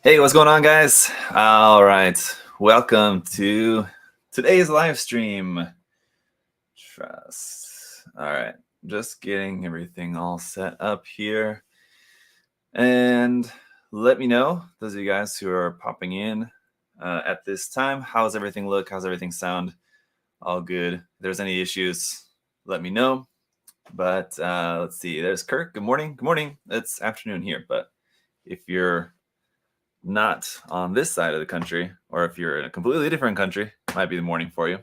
Hey, what's going on, guys? All right, welcome to today's live stream. Trust. All right, just getting everything all set up here. And let me know, those of you guys who are popping in at this time, how's everything look? How's everything sound? All good. If there's any issues, let me know. But let's see, there's Kirk. Good morning. Good morning. It's afternoon here, but if you're not on this side of the country, or if you're in a completely different country, it might be the morning for you.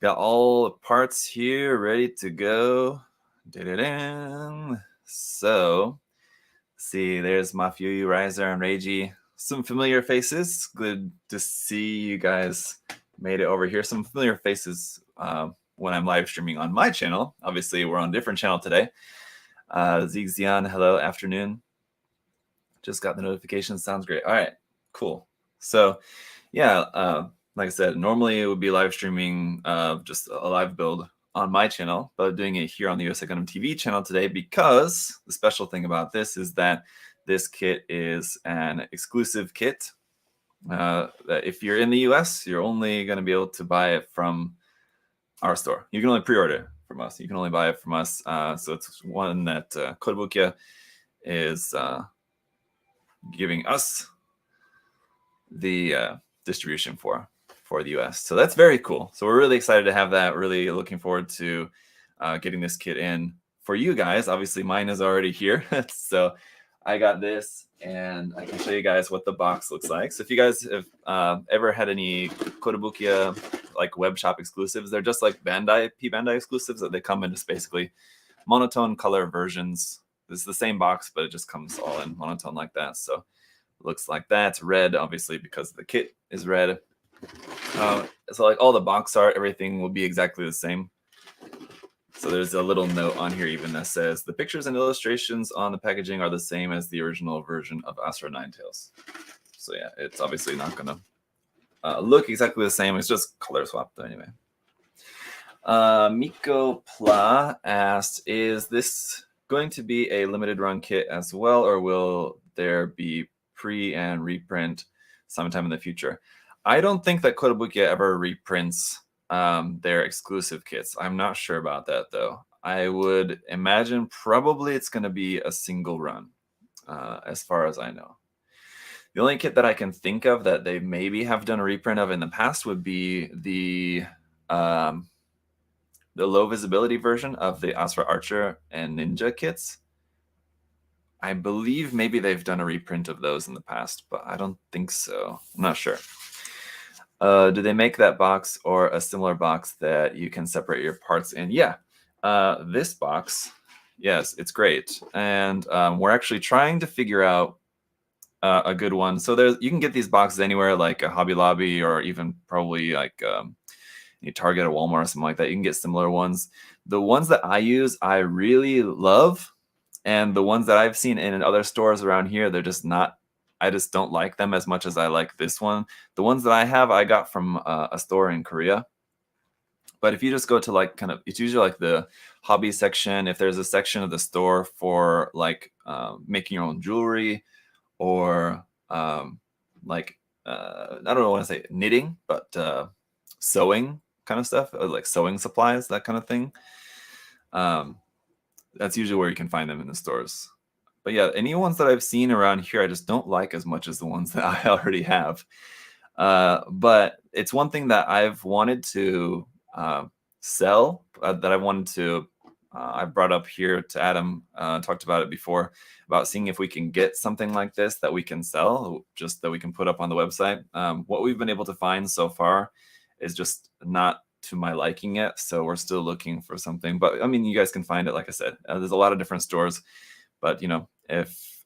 Got all the parts here ready to go. Da-da-da. So, see, there's Mafyu, Riser, and Reiji. Some familiar faces. Good to see you guys made it over here. Some familiar faces when I'm live streaming on my channel. Obviously, we're on a different channel today. Zigzian, hello, afternoon. Just got the notification. Sounds great. All right, cool. So, yeah, like I said, normally it would be live streaming just a live build on my channel, but doing it here on the USA Gundam TV channel today because the special thing about this is that this kit is an exclusive kit. That if you're in the US, you're only going to be able to buy it from our store. You can only pre-order it from us. You can only buy it from us. So it's one that Kotobukiya is giving us the distribution for the US. So that's very cool. So we're really excited to have that. Really looking forward to getting this kit in for you guys. Obviously mine is already here. So I got this and I can show you guys what the box looks like. So if you guys have ever had any Kotobukiya like web shop exclusives, they're just like Bandai exclusives that they come in just basically monotone color versions. This is the same box, but it just comes all in monotone like that. So it looks like that. It's red, obviously, because the kit is red. So like all the box art, everything will be exactly the same. So there's a little note on here even that says, the pictures and illustrations on the packaging are the same as the original version of Asra Ninetales. So yeah, it's obviously not going to look exactly the same. It's just color swapped anyway. Miko Pla asked, is this going to be a limited run kit as well, or will there be pre and reprint sometime in the future? I don't think that Kotobukiya ever reprints their exclusive kits. I'm not sure about that though. I would imagine probably it's going to be a single run, as far as I know. The only kit that I can think of that they maybe have done a reprint of in the past would be the low visibility version of the Asra Archer and Ninja kits. I believe maybe they've done a reprint of those in the past, but I don't think so. I'm not sure. Do they make that box or a similar box that you can separate your parts in? Yeah, this box, yes, it's great. And we're actually trying to figure out a good one. So you can get these boxes anywhere, like a Hobby Lobby or even probably like Target or Walmart or something like that. You can get similar ones. The ones that I use, I really love. And the ones that I've seen in other stores around here, they're just not, I just don't like them as much as I like this one. The ones that I have, I got from a store in Korea. But if you just go to like kind of, it's usually like the hobby section. If there's a section of the store for like making your own jewelry or like, I don't know what to say, knitting, but sewing kind of stuff, like sewing supplies, that kind of thing. That's usually where you can find them in the stores. But yeah, any ones that I've seen around here, I just don't like as much as the ones that I already have. But it's one thing that I've wanted to sell, that I wanted to, I brought up here to Adam, talked about it before, about seeing if we can get something like this that we can sell, just that we can put up on the website. What we've been able to find so far is just not to my liking yet, so we're still looking for something. But I mean, you guys can find it, like I said. There's a lot of different stores, but you know, if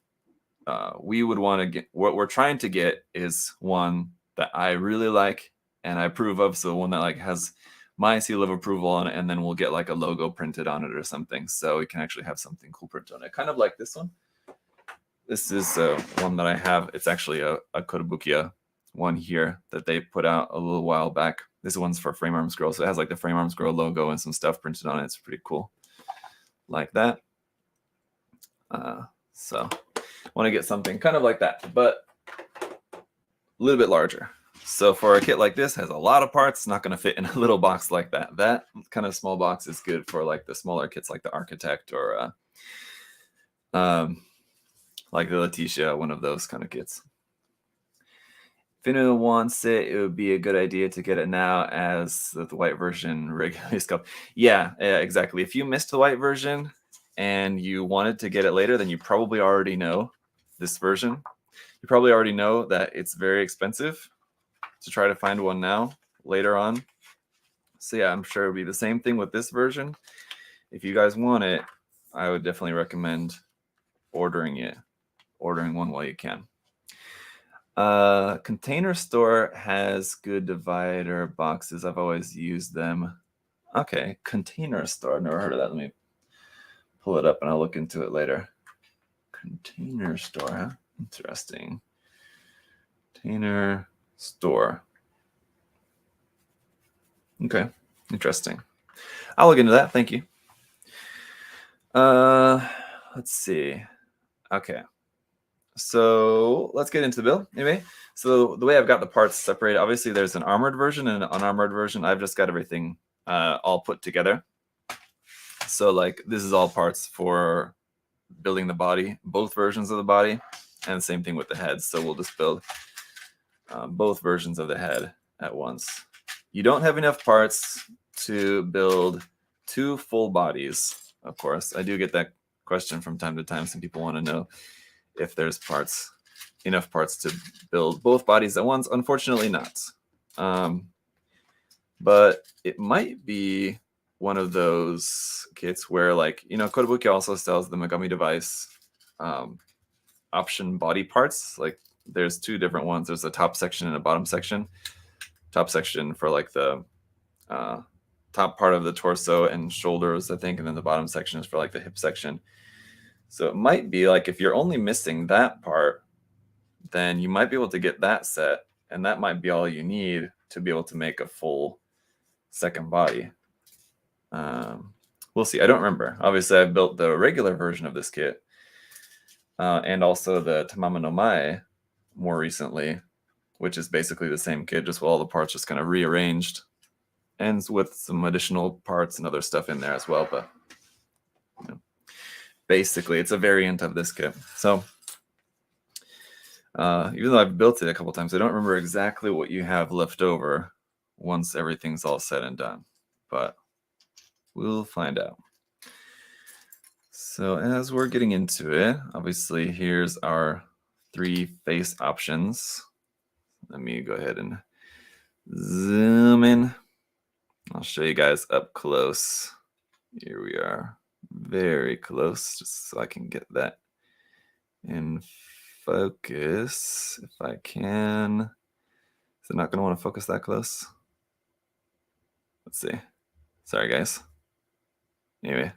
we would want to get, what we're trying to get is one that I really like and I approve of, so one that like has my seal of approval on it, and then we'll get like a logo printed on it or something, so we can actually have something cool printed on it, kind of like this one. This is one that I have. It's actually a Kotobukiya one here that they put out a little while back. This one's for Frame Arms Girl, so it has like the Frame Arms Girl logo and some stuff printed on it. It's pretty cool, like that. So I want to get something kind of like that. But little bit larger. So for a kit like this, has a lot of parts, not going to fit in a little box like that. That kind of small box is good for like the smaller kits like the Architect or like the Letitia, one of those kind of kits. If anyone wants it, it would be a good idea to get it now as the white version regularly sculpted. Yeah, exactly. If you missed the white version and you wanted to get it later, then you probably already know this version. You probably already know that it's very expensive to try to find one now later on. So yeah, I'm sure it'll be the same thing with this version. If you guys want it, I would definitely recommend ordering one while you can. Container Store has good divider boxes. I've always used them. Okay, Container Store. I've never heard of that. Let me pull it up and I'll look into it later. Container Store, huh? Interesting. Container Store. Okay, interesting. I'll look into that. Thank you. Let's see. Okay. So let's get into the build anyway. So the way I've got the parts separated, obviously there's an armored version and an unarmored version. I've just got everything all put together. So like this is all parts for building the body, both versions of the body, and the same thing with the head. So we'll just build both versions of the head at once. You don't have enough parts to build 2 full bodies, of course. I do get that question from time to time. Some people want to know if there's enough parts to build both bodies at once. Unfortunately not. But it might be one of those kits where, like, Kotobukiya also sells the Megami device option body parts. Like there's 2 different ones. There's a top section and a bottom section. Top section for like the top part of the torso and shoulders, I think, and then the bottom section is for like the hip section. So it might be like if you're only missing that part, then you might be able to get that set, and that might be all you need to be able to make a full second body. We'll see. I don't remember. Obviously, I built the regular version of this kit and also the Tamama no Mae more recently, which is basically the same kit, just with all the parts just kind of rearranged and with some additional parts and other stuff in there as well. But basically, it's a variant of this kit. So even though I've built it a couple times, I don't remember exactly what you have left over once everything's all said and done. But we'll find out. So as we're getting into it, obviously here's our 3 face options. Let me go ahead and zoom in. I'll show you guys up close. Here we are, very close, just so I can get that in focus if I can. Is it not going to want to focus that close? Let's see. Sorry, guys. Anyway,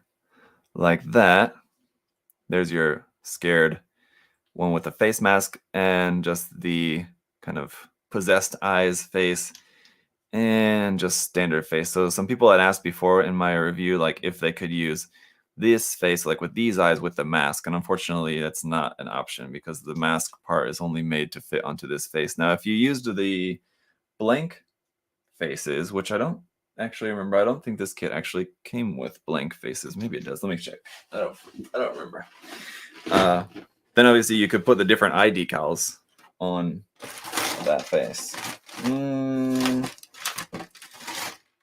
like that. There's your scared one with the face mask and just the kind of possessed eyes face and just standard face. So some people had asked before in my review, like if they could use this face like with these eyes with the mask, and unfortunately that's not an option because the mask part is only made to fit onto this face. Now if you used the blank faces, which I don't actually remember, I don't think this kit actually came with blank faces. Maybe it does. Let me check. I don't remember. Then obviously you could put the different eye decals on that face.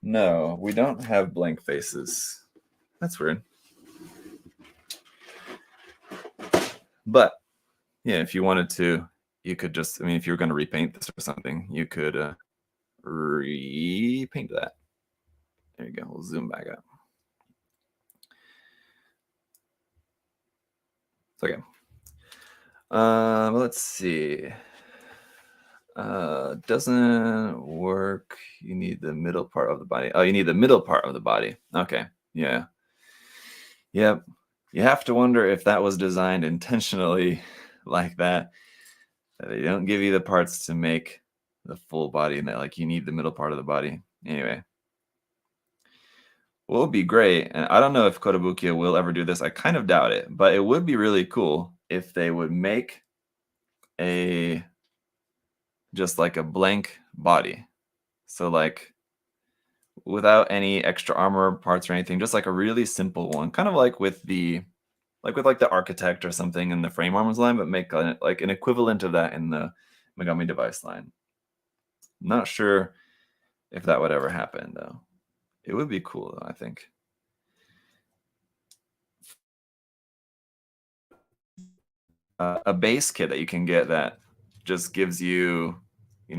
No, we don't have blank faces. That's weird. But yeah, if you wanted to, you could just, if you were going to repaint this or something, you could repaint that. There you go. We'll zoom back up. Okay. Let's see. Doesn't work. You need the middle part of the body. Oh, you need the middle part of the body. Okay. Yeah. Yep. You have to wonder if that was designed intentionally like that. They don't give you the parts to make the full body, and that like you need the middle part of the body. Anyway. What would be great, and I don't know if Kotobukiya will ever do this. I kind of doubt it, but it would be really cool if they would make a just like a blank body. So like without any extra armor parts or anything, just like a really simple one, kind of like with the architect or something in the frame arms line, but make like an equivalent of that in the Megami device line. Not sure if that would ever happen though. It would be cool though, I think. A base kit that you can get that just gives you,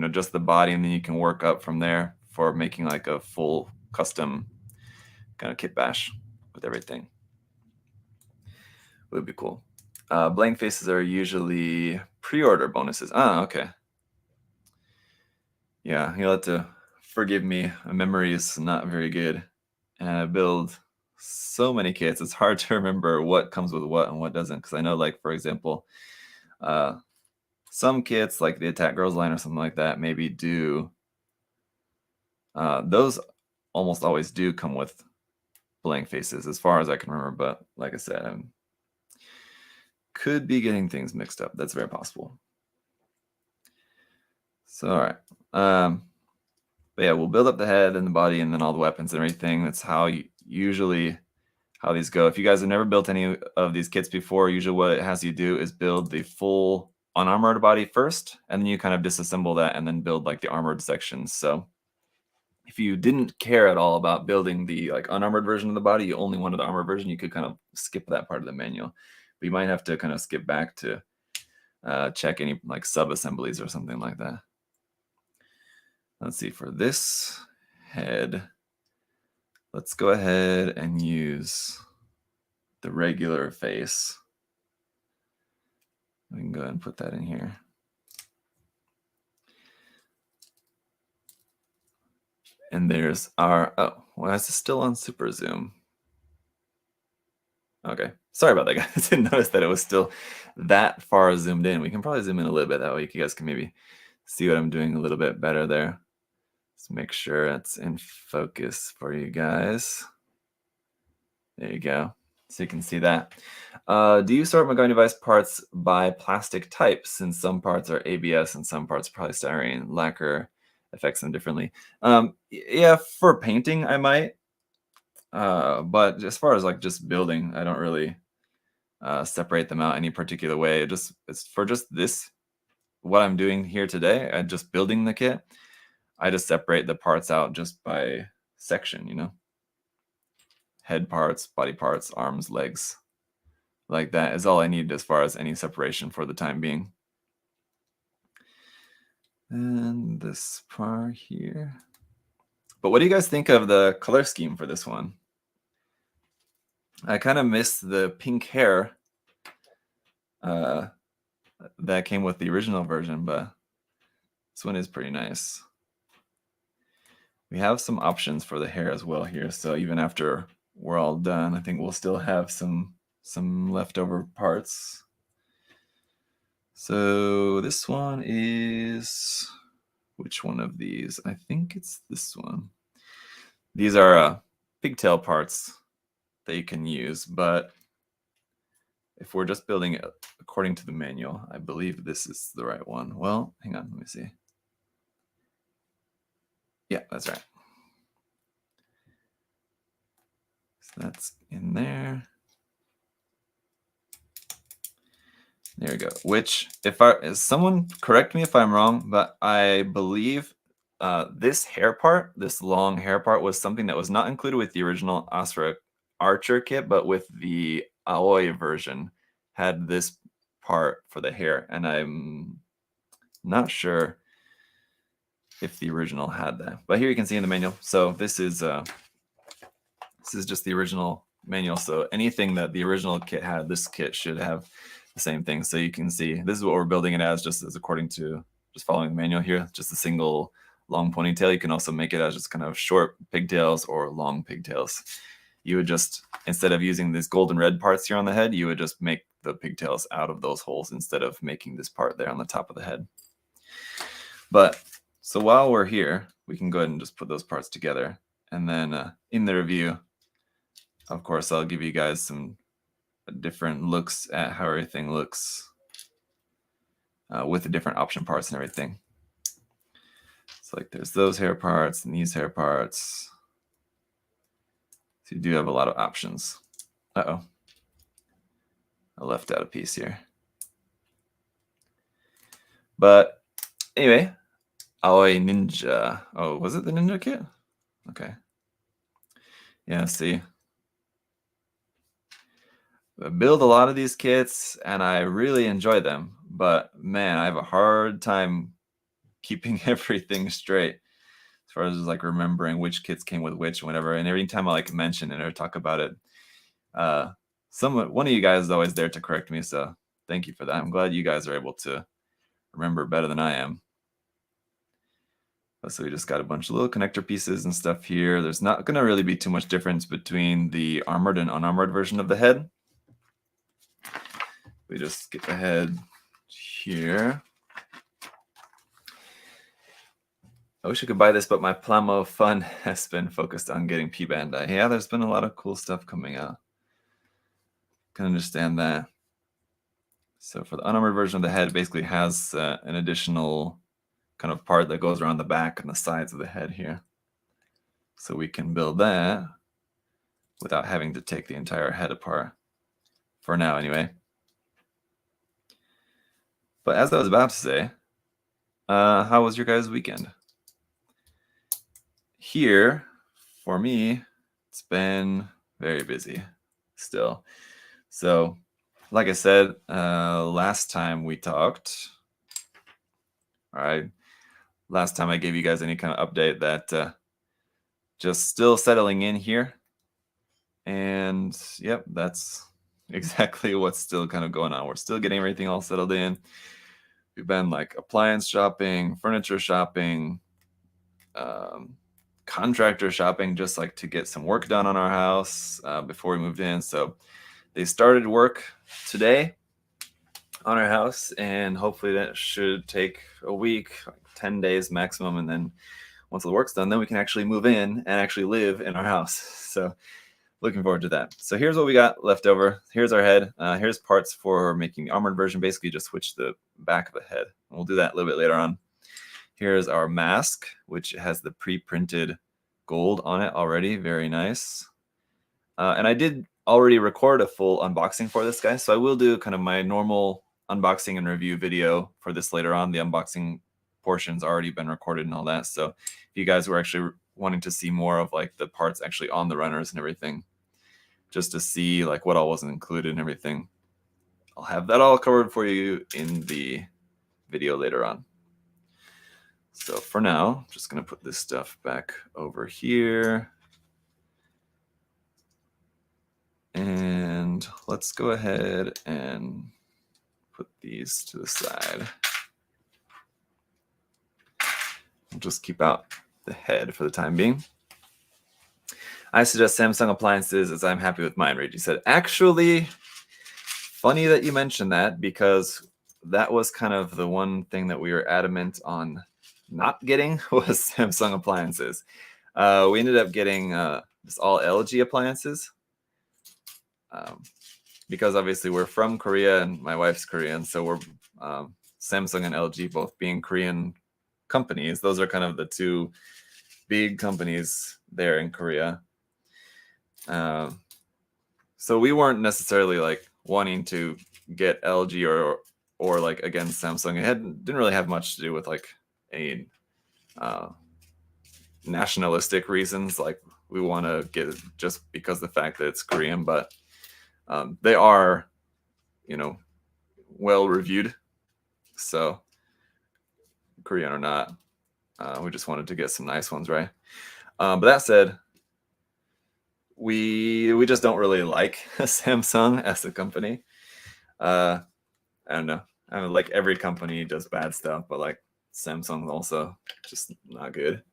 just the body, and then you can work up from there for making like a full custom kind of kit bash with everything. Would be cool. Blank faces are usually pre-order bonuses. Ah, okay. Yeah, you'll have to forgive me. My memory is not very good. And I build so many kits, it's hard to remember what comes with what and what doesn't. Because I know, like, for example, some kits, like the Attack Girls line or something like that, maybe do. Those almost always do come with blank faces, as far as I can remember. But like I said, I could be getting things mixed up. That's very possible. So, all right. But yeah, we'll build up the head and the body and then all the weapons and everything. That's how usually how these go. If you guys have never built any of these kits before, usually what it has you do is build the full unarmored body first, and then you kind of disassemble that and then build like the armored sections. So if you didn't care at all about building the like unarmored version of the body, you only wanted the armored version, you could kind of skip that part of the manual. But you might have to kind of skip back to check any like sub-assemblies or something like that. Let's see, for this head, let's go ahead and use the regular face. We can go ahead and put that in here. And there's our, oh, well, this is still on super zoom. Okay, sorry about that, guys. I didn't notice that it was still that far zoomed in. We can probably zoom in a little bit, that way you guys can maybe see what I'm doing a little bit better there. Let's make sure it's in focus for you guys. There you go. So you can see that. Do you sort Megami device parts by plastic type, since some parts are ABS and some parts polystyrene? Lacquer affects them differently. Yeah, for painting I might. But as far as like just building, I don't really separate them out any particular way. It's for just this, what I'm doing here today, and just building the kit. I just separate the parts out just by section, head parts, body parts, arms, legs. Like that is all I need as far as any separation for the time being. And this part here. But what do you guys think of the color scheme for this one? I kind of miss the pink hair that came with the original version, but this one is pretty nice. We have some options for the hair as well here, so even after we're all done, I think we'll still have some leftover parts. So this one is, which one of these? I think it's this one. These are pigtail parts that you can use, but if we're just building it according to the manual, I believe this is the right one. Well, hang on, let me see. Yeah, that's right. So that's in there. There we go. Which, if someone correct me if I'm wrong, but I believe this hair part, this long hair part, was something that was not included with the original Asra Archer kit, but with the Aoi version had this part for the hair, and I'm not sure if the original had that. But here you can see in the manual. So this is just the original manual. So anything that the original kit had, this kit should have the same thing. So you can see this is what we're building it as, just as according to just following the manual here, just a single long ponytail. You can also make it as just kind of short pigtails or long pigtails. You would just, instead of using these golden red parts here on the head, you would just make the pigtails out of those holes instead of making this part there on the top of the head. But so while we're here, we can go ahead and just put those parts together. And then in the review, of course, I'll give you guys some different looks at how everything looks with the different option parts and everything. It's like there's those hair parts and these hair parts. So you do have a lot of options. Uh-oh. I left out a piece here. But anyway, Aoi Ninja. Oh, was it the Ninja kit? Okay. Yeah, see. I build a lot of these kits and I really enjoy them, but man, I have a hard time keeping everything straight as far as like remembering which kits came with which and whatever. And every time I like mention it or talk about it, one of you guys is always there to correct me, so thank you for that. I'm glad you guys are able to remember better than I am. So we just got a bunch of little connector pieces and stuff here. There's not going to really be too much difference between the armored and unarmored version of the head. We just skip ahead here. I wish I could buy this, but my Plamo fund has been focused on getting P Bandai. Yeah, there's been a lot of cool stuff coming out. Can understand that. So for the unarmored version of the head, it basically has an additional kind of part that goes around the back and the sides of the head here. So we can build that without having to take the entire head apart. For now, anyway. But as I was about to say, how was your guys' weekend? Here, for me, it's been very busy still. So, like I said, last time we talked, all right, last time I gave you guys any kind of update that just still settling in here. And yep, that's exactly what's still kind of going on. We're still getting everything all settled in. We've been like appliance shopping, furniture shopping, contractor shopping, just like to get some work done on our house before we moved in. So they started work today on our house, and hopefully that should take a week, like 10 days maximum. And then once the work's done, then we can actually move in and actually live in our house. So looking forward to that. So here's what we got left over. Here's our head. Here's parts for making the armored version. Basically just switch the back of the head. And we'll do that a little bit later on. Here's our mask, which has the pre-printed gold on it already. Very nice. And I did already record a full unboxing for this guy. So I will do kind of my normal unboxing and review video for this later on. The unboxing portion's already been recorded and all that. So if you guys were actually wanting to see more of like the parts actually on the runners and everything, just to see like what all wasn't included and everything, I'll have that all covered for you in the video later on. So for now, I'm just going to put this stuff back over here. And let's go ahead and put these to the side. We'll just keep out the head for the time being. I suggest Samsung appliances as I'm happy with mine, Reggie said. Actually, funny that you mentioned that, because that was kind of the one thing that we were adamant on not getting was Samsung appliances. We ended up getting just all LG appliances because obviously we're from Korea and my wife's Korean, so we're Samsung and LG both being Korean companies. Those are kind of the two big companies there in Korea. So we weren't necessarily like wanting to get LG or like against Samsung. It didn't really have much to do with like a nationalistic reasons. Like we want to get it just because the fact that it's Korean, but they are, you know, well reviewed. So Korean or not, we just wanted to get some nice ones, right? But that said, we just don't really like Samsung as a company. I don't know. I mean, like every company does bad stuff, but like Samsung also just not good.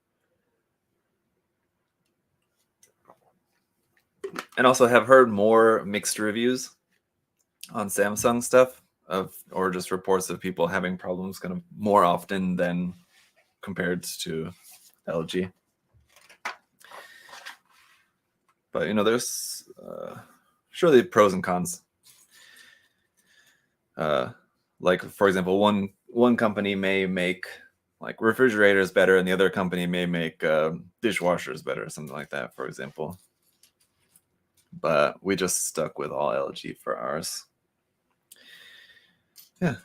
And also have heard more mixed reviews on Samsung stuff or just reports of people having problems kind of more often than compared to LG. But you know, there's surely pros and cons. Like for example, one company may make like refrigerators better, and the other company may make dishwashers better, or something like that, for example. But we just stuck with all LG for ours. Yeah.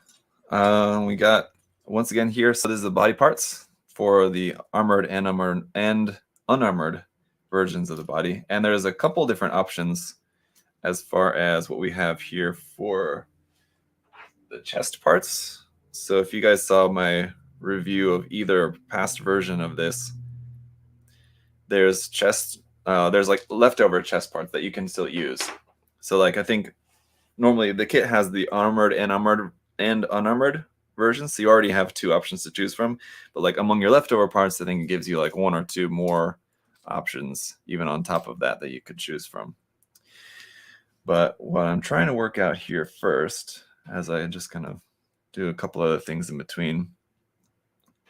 We got, once again here, so this is the body parts for the armored and unarmored versions of the body. And there's a couple different options as far as what we have here for the chest parts. So if you guys saw my review of either past version of this, there's there's like leftover chest parts that you can still use. So like I think normally the kit has the armored and unarmored versions, so you already have two options to choose from. But like among your leftover parts, I think it gives you like one or two more options even on top of that you could choose from. But what I'm trying to work out here first, as I just kind of do a couple other things in between,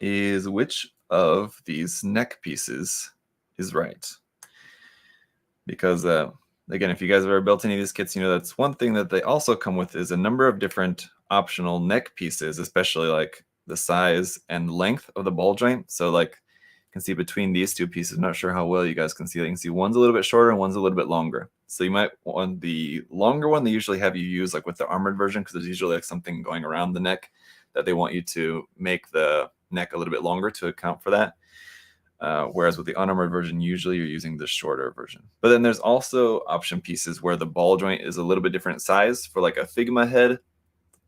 is which of these neck pieces is right. Because again, if you guys have ever built any of these kits, you know that's one thing that they also come with is a number of different optional neck pieces, especially like the size and length of the ball joint. So like you can see between these two pieces, I'm not sure how well you guys can see. You can see one's a little bit shorter and one's a little bit longer. So you might want the longer one. They usually have you use like with the armored version, because there's usually like something going around the neck that they want you to make the neck a little bit longer to account for that. Whereas with the unarmored version, usually you're using the shorter version. But then there's also option pieces where the ball joint is a little bit different size for like a Figma head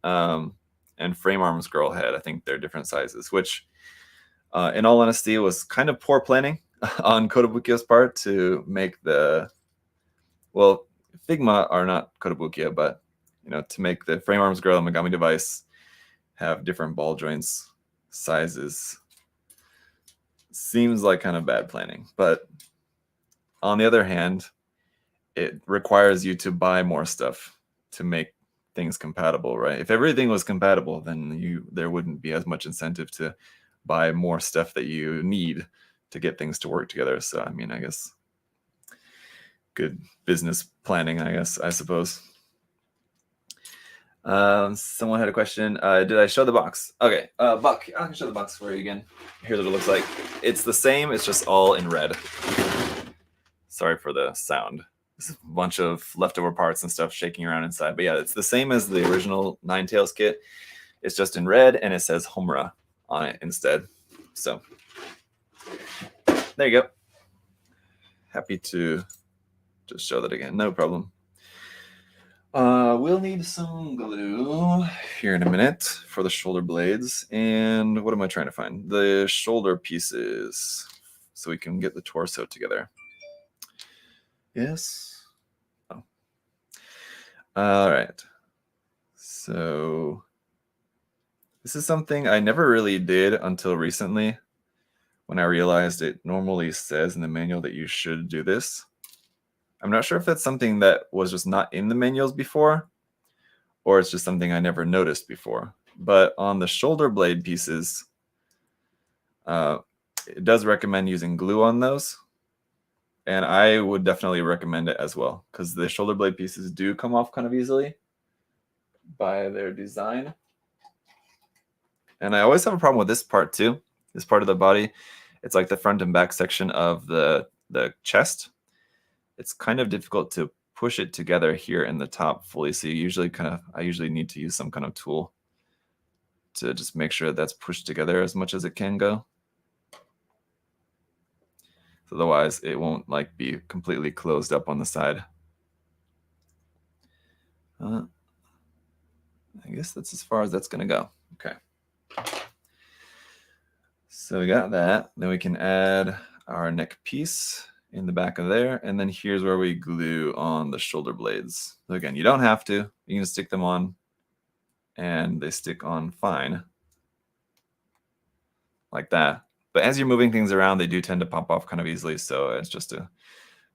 and frame arms girl head. I think they're different sizes, which in all honesty was kind of poor planning on Kotobukiya's part to make the, well, Figma are not Kotobukiya, but you know, to make the frame arms girl and Megami device have different ball joints sizes seems like kind of bad planning. But on the other hand, it requires you to buy more stuff to make things compatible, right? If everything was compatible, then there wouldn't be as much incentive to buy more stuff that you need to get things to work together. So I mean, I guess good business planning, I suppose. Someone had a question. Did I show the box? Okay, Buck, I can show the box for you again. Here's what it looks like. It's the same, it's just all in red. Sorry for the sound. This is a bunch of leftover parts and stuff shaking around inside. But yeah, it's the same as the original Ninetales kit. It's just in red, and it says Homura on it instead. So there you go. Happy to just show that again. No problem. We'll need some glue here in a minute for the shoulder blades. And what am I trying to find? The shoulder pieces so we can get the torso together. Yes. Oh. All right. So this is something I never really did until recently when I realized it normally says in the manual that you should do this. I'm not sure if that's something that was just not in the manuals before, or it's just something I never noticed before. But on the shoulder blade pieces, it does recommend using glue on those. And I would definitely recommend it as well, because the shoulder blade pieces do come off kind of easily by their design. And I always have a problem with this part too, this part of the body. It's like the front and back section of the chest. It's kind of difficult to push it together here in the top fully. So you usually I usually need to use some kind of tool to just make sure that's pushed together as much as it can go. Otherwise, it won't like be completely closed up on the side. I guess that's as far as that's going to go. Okay. So we got that. Then we can add our neck piece in the back of there. And then here's where we glue on the shoulder blades. So again, you don't have to. You can just stick them on, and they stick on fine. Like that. But as you're moving things around, they do tend to pop off kind of easily. So it's just a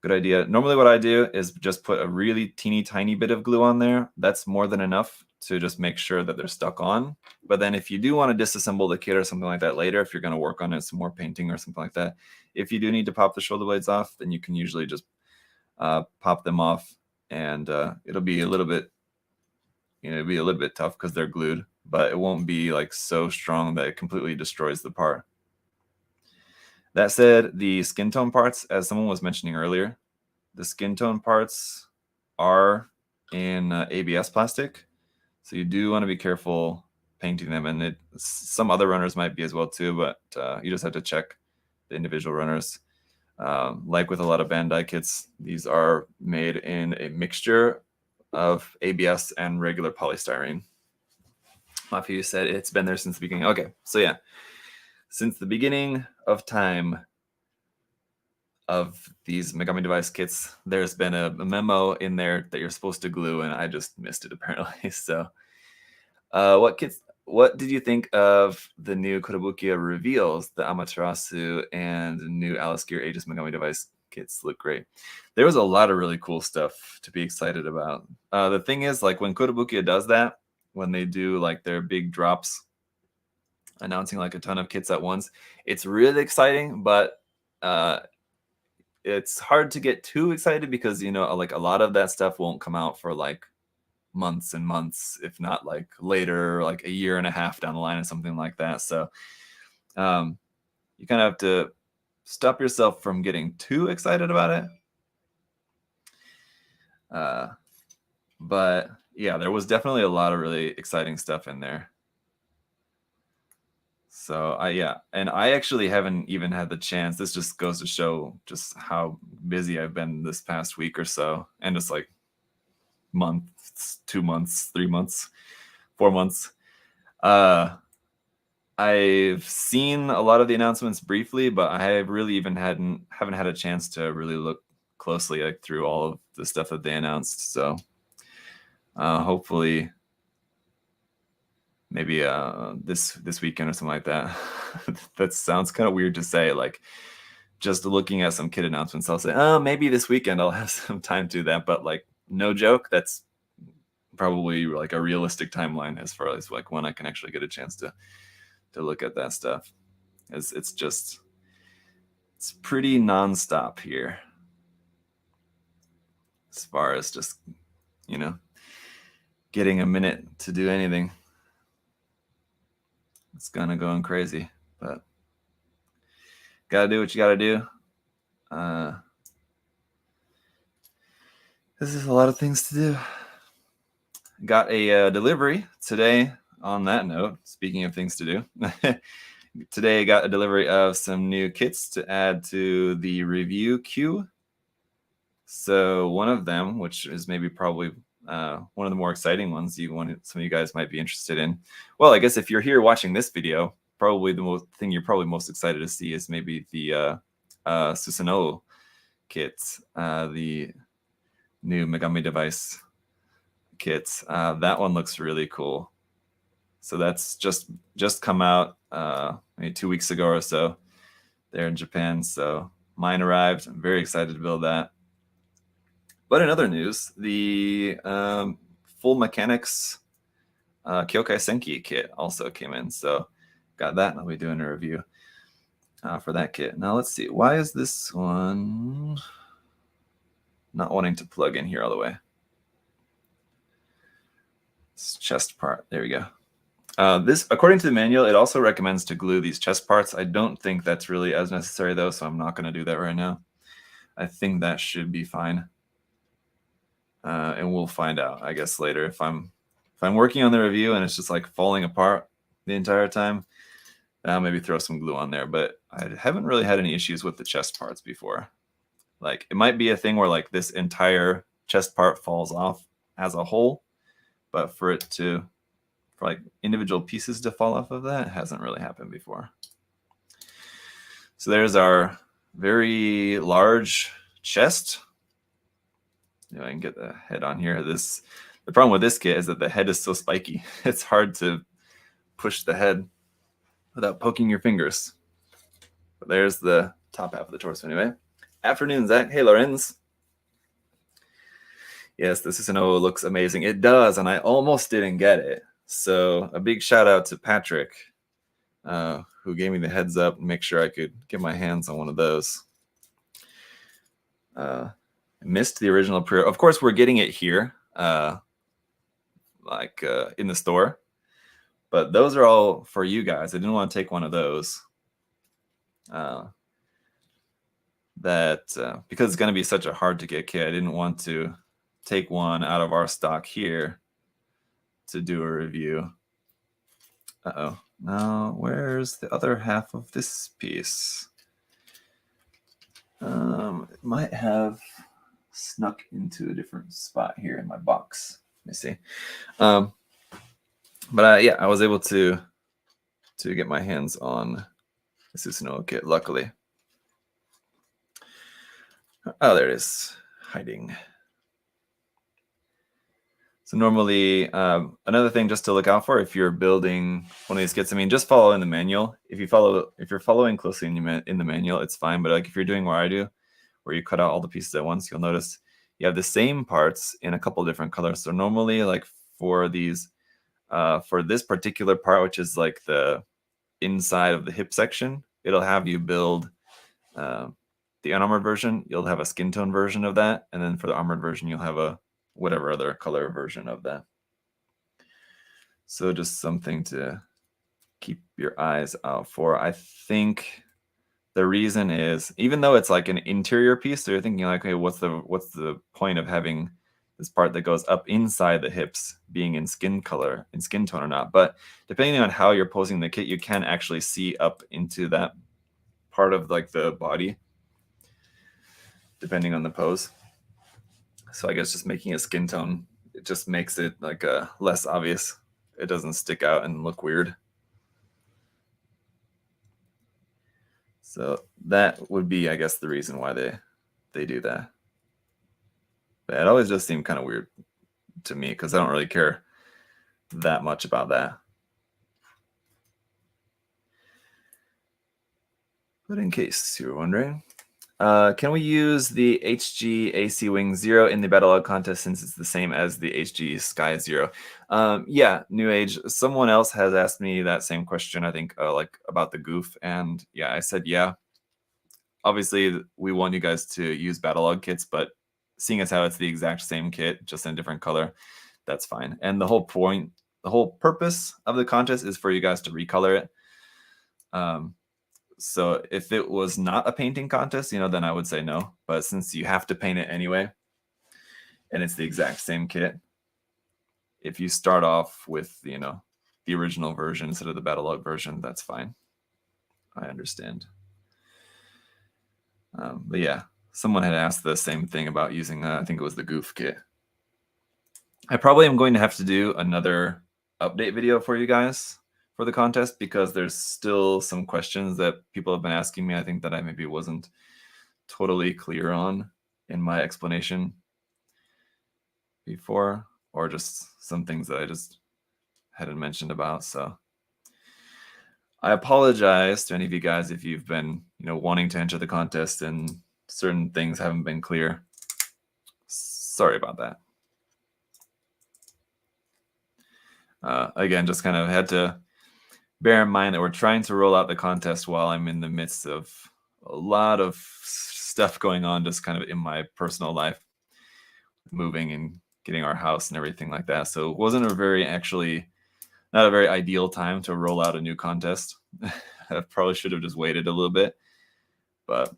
good idea. Normally what I do is just put a really teeny tiny bit of glue on there. That's more than enough to just make sure that they're stuck on. But then if you do want to disassemble the kit or something like that later, if you're going to work on it, some more painting or something like that, if you do need to pop the shoulder blades off, then you can usually just pop them off, and it'll be a little bit, it'll be a little bit tough because they're glued. but it won't be like so strong that it completely destroys the part. That said, the skin tone parts, as someone was mentioning earlier, the skin tone parts are in ABS plastic, so you do want to be careful painting them, and some other runners might be as well too, but you just have to check the individual runners. Like with a lot of Bandai kits, these are made in a mixture of ABS and regular polystyrene. Mafia said it's been there since the beginning. Okay, so yeah, since the beginning of time of these Megami device kits, there's been a memo in there that you're supposed to glue, and I just missed it apparently. So, what did you think of the new Kotobukiya reveals? The Amaterasu and new Alice Gear Aegis Megami device kits look great. There was a lot of really cool stuff to be excited about. The thing is, like when Kotobukiya does that, when they do like their big drops, announcing like a ton of kits at once, it's really exciting, but it's hard to get too excited because like a lot of that stuff won't come out for like months and months, if not like later, like a year and a half down the line or something like that. So you kind of have to stop yourself from getting too excited about it. But yeah, there was definitely a lot of really exciting stuff in there. So I actually haven't even had the chance. This just goes to show just how busy I've been this past week or so, and just like months, 2 months, 3 months, 4 months. I've seen a lot of the announcements briefly, but I really even haven't had a chance to really look closely like through all of the stuff that they announced. So hopefully maybe this weekend or something like that. That sounds kind of weird to say, like just looking at some kid announcements, I'll say, oh, maybe this weekend I'll have some time to do that. But like, no joke, that's probably like a realistic timeline as far as like when I can actually get a chance to look at that stuff. It's pretty nonstop here as far as just getting a minute to do anything. It's kind of going crazy, but gotta do what you gotta do. This is a lot of things to do. Got a delivery today. On that note, speaking of things to do, today I got a delivery of some new kits to add to the review queue. So one of them, which is maybe probably one of the more exciting ones some of you guys might be interested in. Well, I guess if you're here watching this video, probably the thing you're probably most excited to see is maybe the Susanoo kits, the new Megami device kits. That one looks really cool. So that's just come out maybe 2 weeks ago or so there in Japan. So mine arrived. I'm very excited to build that. But in other news, the Full Mechanics Kyokai Senki kit also came in. So got that, and I'll be doing a review for that kit. Now let's see. Why is this one not wanting to plug in here all the way? This chest part. There we go. This, according to the manual, it also recommends to glue these chest parts. I don't think that's really as necessary though, so I'm not going to do that right now. I think that should be fine. And we'll find out, I guess, later. If I'm working on the review and it's just like falling apart the entire time, I'll maybe throw some glue on there. But I haven't really had any issues with the chest parts before. Like it might be a thing where like this entire chest part falls off as a whole, but for like individual pieces to fall off of that hasn't really happened before. So there's our very large chest. I can get the head on here. The problem with this kit is that the head is so spiky. It's hard to push the head without poking your fingers. But there's the top half of the torso anyway. Afternoon, Zach. Hey, Lorenz. Yes, the Susanoo looks amazing. It does, and I almost didn't get it. So a big shout out to Patrick, who gave me the heads up and make sure I could get my hands on one of those. I missed the original pre-order. Of course, we're getting it here, in the store. But those are all for you guys. I didn't want to take one of those. Because it's going to be such a hard to get kit, I didn't want to take one out of our stock here to do a review. Uh-oh. Now, where's the other half of this piece? It might have snuck into a different spot here in my box. Let me see. But yeah, I was able to get my hands on the Susanoo kit, luckily. Oh, there it is, hiding. So normally, another thing just to look out for if you're building one of these kits, I mean, just follow in the manual. If you're following closely in the manual, it's fine. But like if you're doing what I do, where you cut out all the pieces at once, you'll notice you have the same parts in a couple different colors. So normally, like for these, for this particular part, which is like the inside of the hip section, it'll have you build the unarmored version. You'll have a skin tone version of that, and then for the armored version, you'll have a whatever other color version of that. So just something to keep your eyes out for. I think the reason is, even though it's like an interior piece, so you're thinking like, hey, what's the point of having this part that goes up inside the hips being in skin color, in skin tone or not? But depending on how you're posing the kit, you can actually see up into that part of like the body, depending on the pose. So I guess just making a skin tone, it just makes it like less obvious. It doesn't stick out and look weird. So that would be, I guess, the reason why they do that. But it always does seem kind of weird to me because I don't really care that much about that. But in case you were wondering, can we use the HG AC Wing 0 in the Battle Log contest since it's the same as the HG Sky 0? Yeah, New Age. Someone else has asked me that same question, I think, like about the goof. And yeah, I said, yeah. Obviously, we want you guys to use Battle Log kits, but seeing as how it's the exact same kit, just in a different color, that's fine. And the whole purpose of the contest is for you guys to recolor it. So if it was not a painting contest, then I would say no. But since you have to paint it anyway, and it's the exact same kit, if you start off with, the original version instead of the Battle Log version, that's fine. I understand. But yeah, someone had asked the same thing about using, I think it was the goof kit. I probably am going to have to do another update video for you guys for the contest because there's still some questions that people have been asking me. I think that I maybe wasn't totally clear on in my explanation before, or just some things that I just hadn't mentioned about. So I apologize to any of you guys if you've been, wanting to enter the contest and certain things haven't been clear. Sorry about that. Again, just kind of had to bear in mind that we're trying to roll out the contest while I'm in the midst of a lot of stuff going on, just kind of in my personal life, moving and getting our house and everything like that. So it wasn't not a very ideal time to roll out a new contest. I probably should have just waited a little bit, but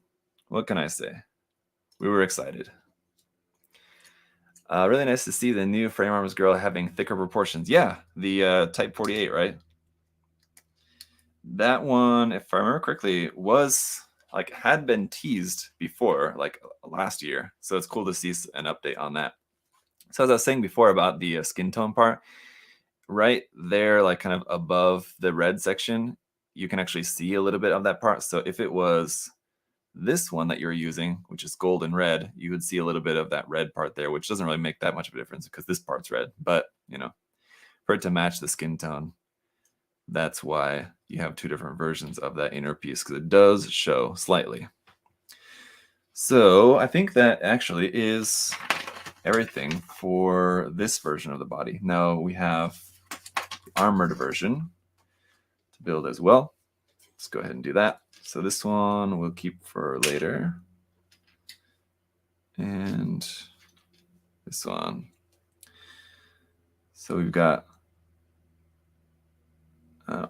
what can I say? We were excited. Really nice to see the new Frame Arms girl having thicker proportions. Yeah, the Type 48, right? That one, if I remember correctly, had been teased before, like last year. So it's cool to see an update on that. So as I was saying before about the skin tone part, right there, like kind of above the red section, you can actually see a little bit of that part. So if it was this one that you're using, which is gold and red, you would see a little bit of that red part there, which doesn't really make that much of a difference because this part's red. But, for it to match the skin tone, that's why you have two different versions of that inner piece, because it does show slightly. So I think that actually is everything for this version of the body. Now we have the armored version to build as well. Let's go ahead and do that. So this one we'll keep for later. And this one. So we've got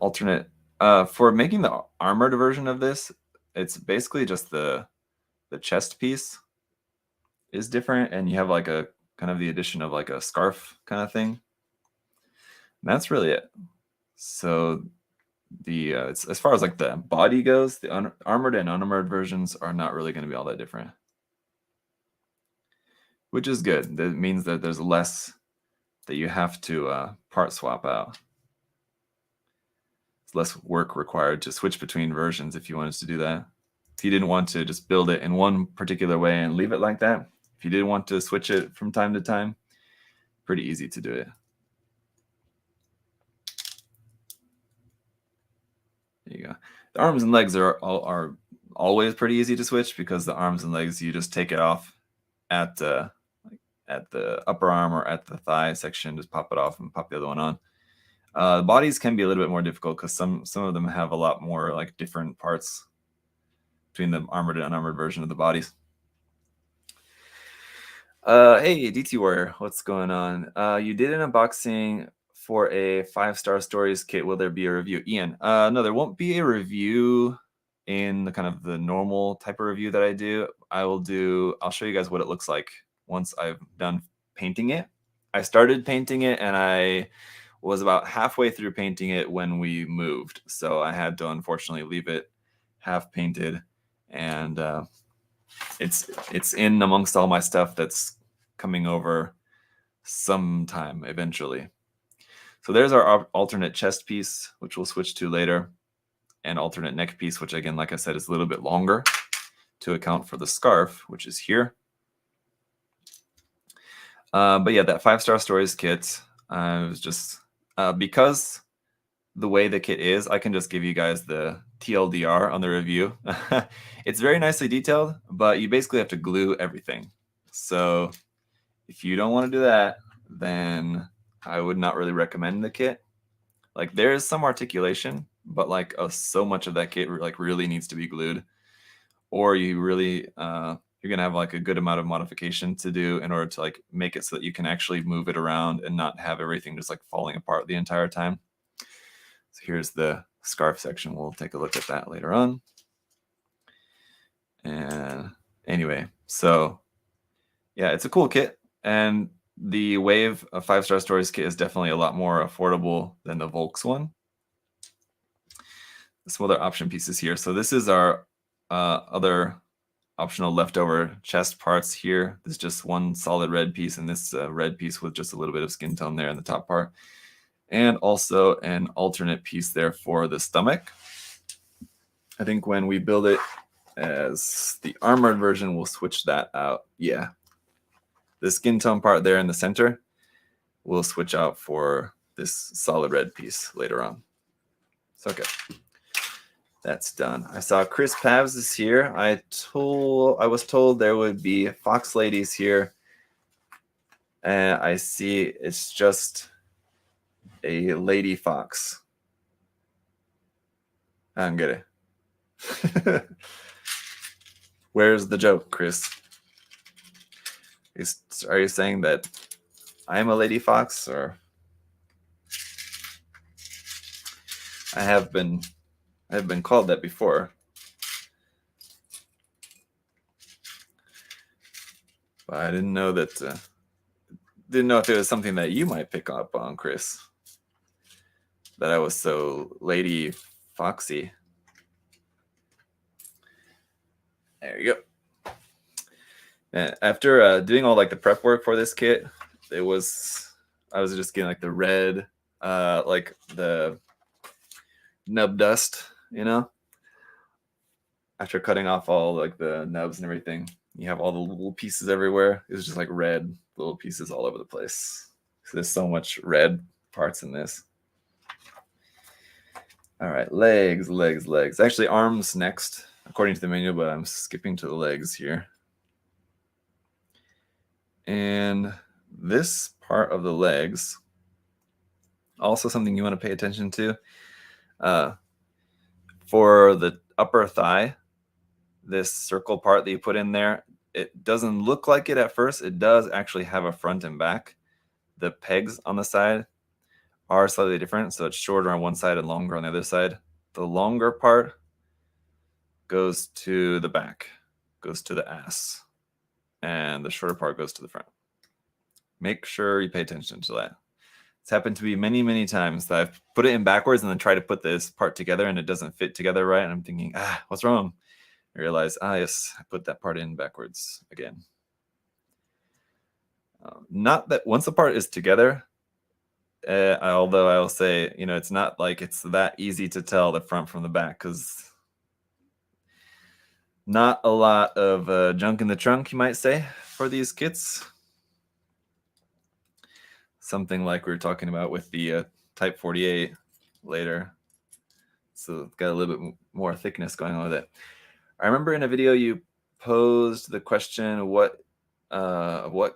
alternate. For making the armored version of this, it's basically just the chest piece is different, and you have like a kind of the addition of like a scarf kind of thing. And that's really it. So the as far as like the body goes, the armored and unarmored versions are not really going to be all that different, which is good. That means that there's less that you have to part swap out. It's less work required to switch between versions if you wanted to do that. If you didn't want to just build it in one particular way and leave it like that, if you did want to switch it from time to time, pretty easy to do it. There you go. The arms and legs are always pretty easy to switch, because the arms and legs, you just take it off at the upper arm or at the thigh section, just pop it off and pop the other one on. The bodies can be a little bit more difficult because some of them have a lot more like different parts between the armored and unarmored version of the bodies. Hey, DT Warrior, what's going on? You did an unboxing for a 5-star stories kit. Will there be a review? Ian, no, there won't be a review in the kind of the normal type of review that I do. I'll show you guys what it looks like once I've done painting it. I started painting it and I was about halfway through painting it when we moved. So I had to unfortunately leave it half painted, and it's in amongst all my stuff that's coming over sometime eventually. So there's our alternate chest piece, which we'll switch to later, and alternate neck piece, which again, like I said, is a little bit longer to account for the scarf, which is here. But yeah, that 5-star stories kit, was just because the way the kit is, I can just give you guys the TLDR on the review. It's very nicely detailed, but you basically have to glue everything. So if you don't want to do that, then I would not really recommend the kit. Like, there is some articulation, but like so much of that kit like really needs to be glued, or you really you're gonna have like a good amount of modification to do in order to like make it so that you can actually move it around and not have everything just like falling apart the entire time. So here's the scarf section. We'll take a look at that later on. And anyway, so yeah, it's a cool kit, and the Wave of 5-star stories kit is definitely a lot more affordable than the Volks one. Some other option pieces here. So this is our other optional leftover chest parts here. There's just one solid red piece, and this red piece with just a little bit of skin tone there in the top part. And also an alternate piece there for the stomach. I think when we build it as the armored version, we'll switch that out. Yeah. The skin tone part there in the center, we'll switch out for this solid red piece later on. So, okay. That's done. I saw Chris Pavs is here. I was told there would be Fox Ladies here. And I see it's just a lady fox. I don't get it. Where's the joke, Chris? Are you saying that I'm a lady fox, or I have been called that before. But I didn't know that didn't know if it was something that you might pick up on, Chris. That I was so lady foxy. There you go. And after doing all like the prep work for this kit, I was just getting like the red, like the nub dust, you know. After cutting off all like the nubs and everything, you have all the little pieces everywhere. It was just like red little pieces all over the place. So there's so much red parts in this. All right, legs. Actually, arms next, according to the manual, but I'm skipping to the legs here. And this part of the legs, also something you want to pay attention to. For the upper thigh, this circle part that you put in there, it doesn't look like it at first. It does actually have a front and back. The pegs on the side are slightly different. So it's shorter on one side and longer on the other side. The longer part goes to the back, goes to the ass, and the shorter part goes to the front. Make sure you pay attention to that. It's happened to me many, many times that I've put it in backwards and then try to put this part together and it doesn't fit together right. And I'm thinking, what's wrong? I realize, yes, I put that part in backwards again. Not that once the part is together, although I will say, it's not like it's that easy to tell the front from the back, because not a lot of junk in the trunk, you might say, for these kits. Something like we were talking about with the Type 48 later. So it's got a little bit more thickness going on with it. I remember in a video you posed the question, what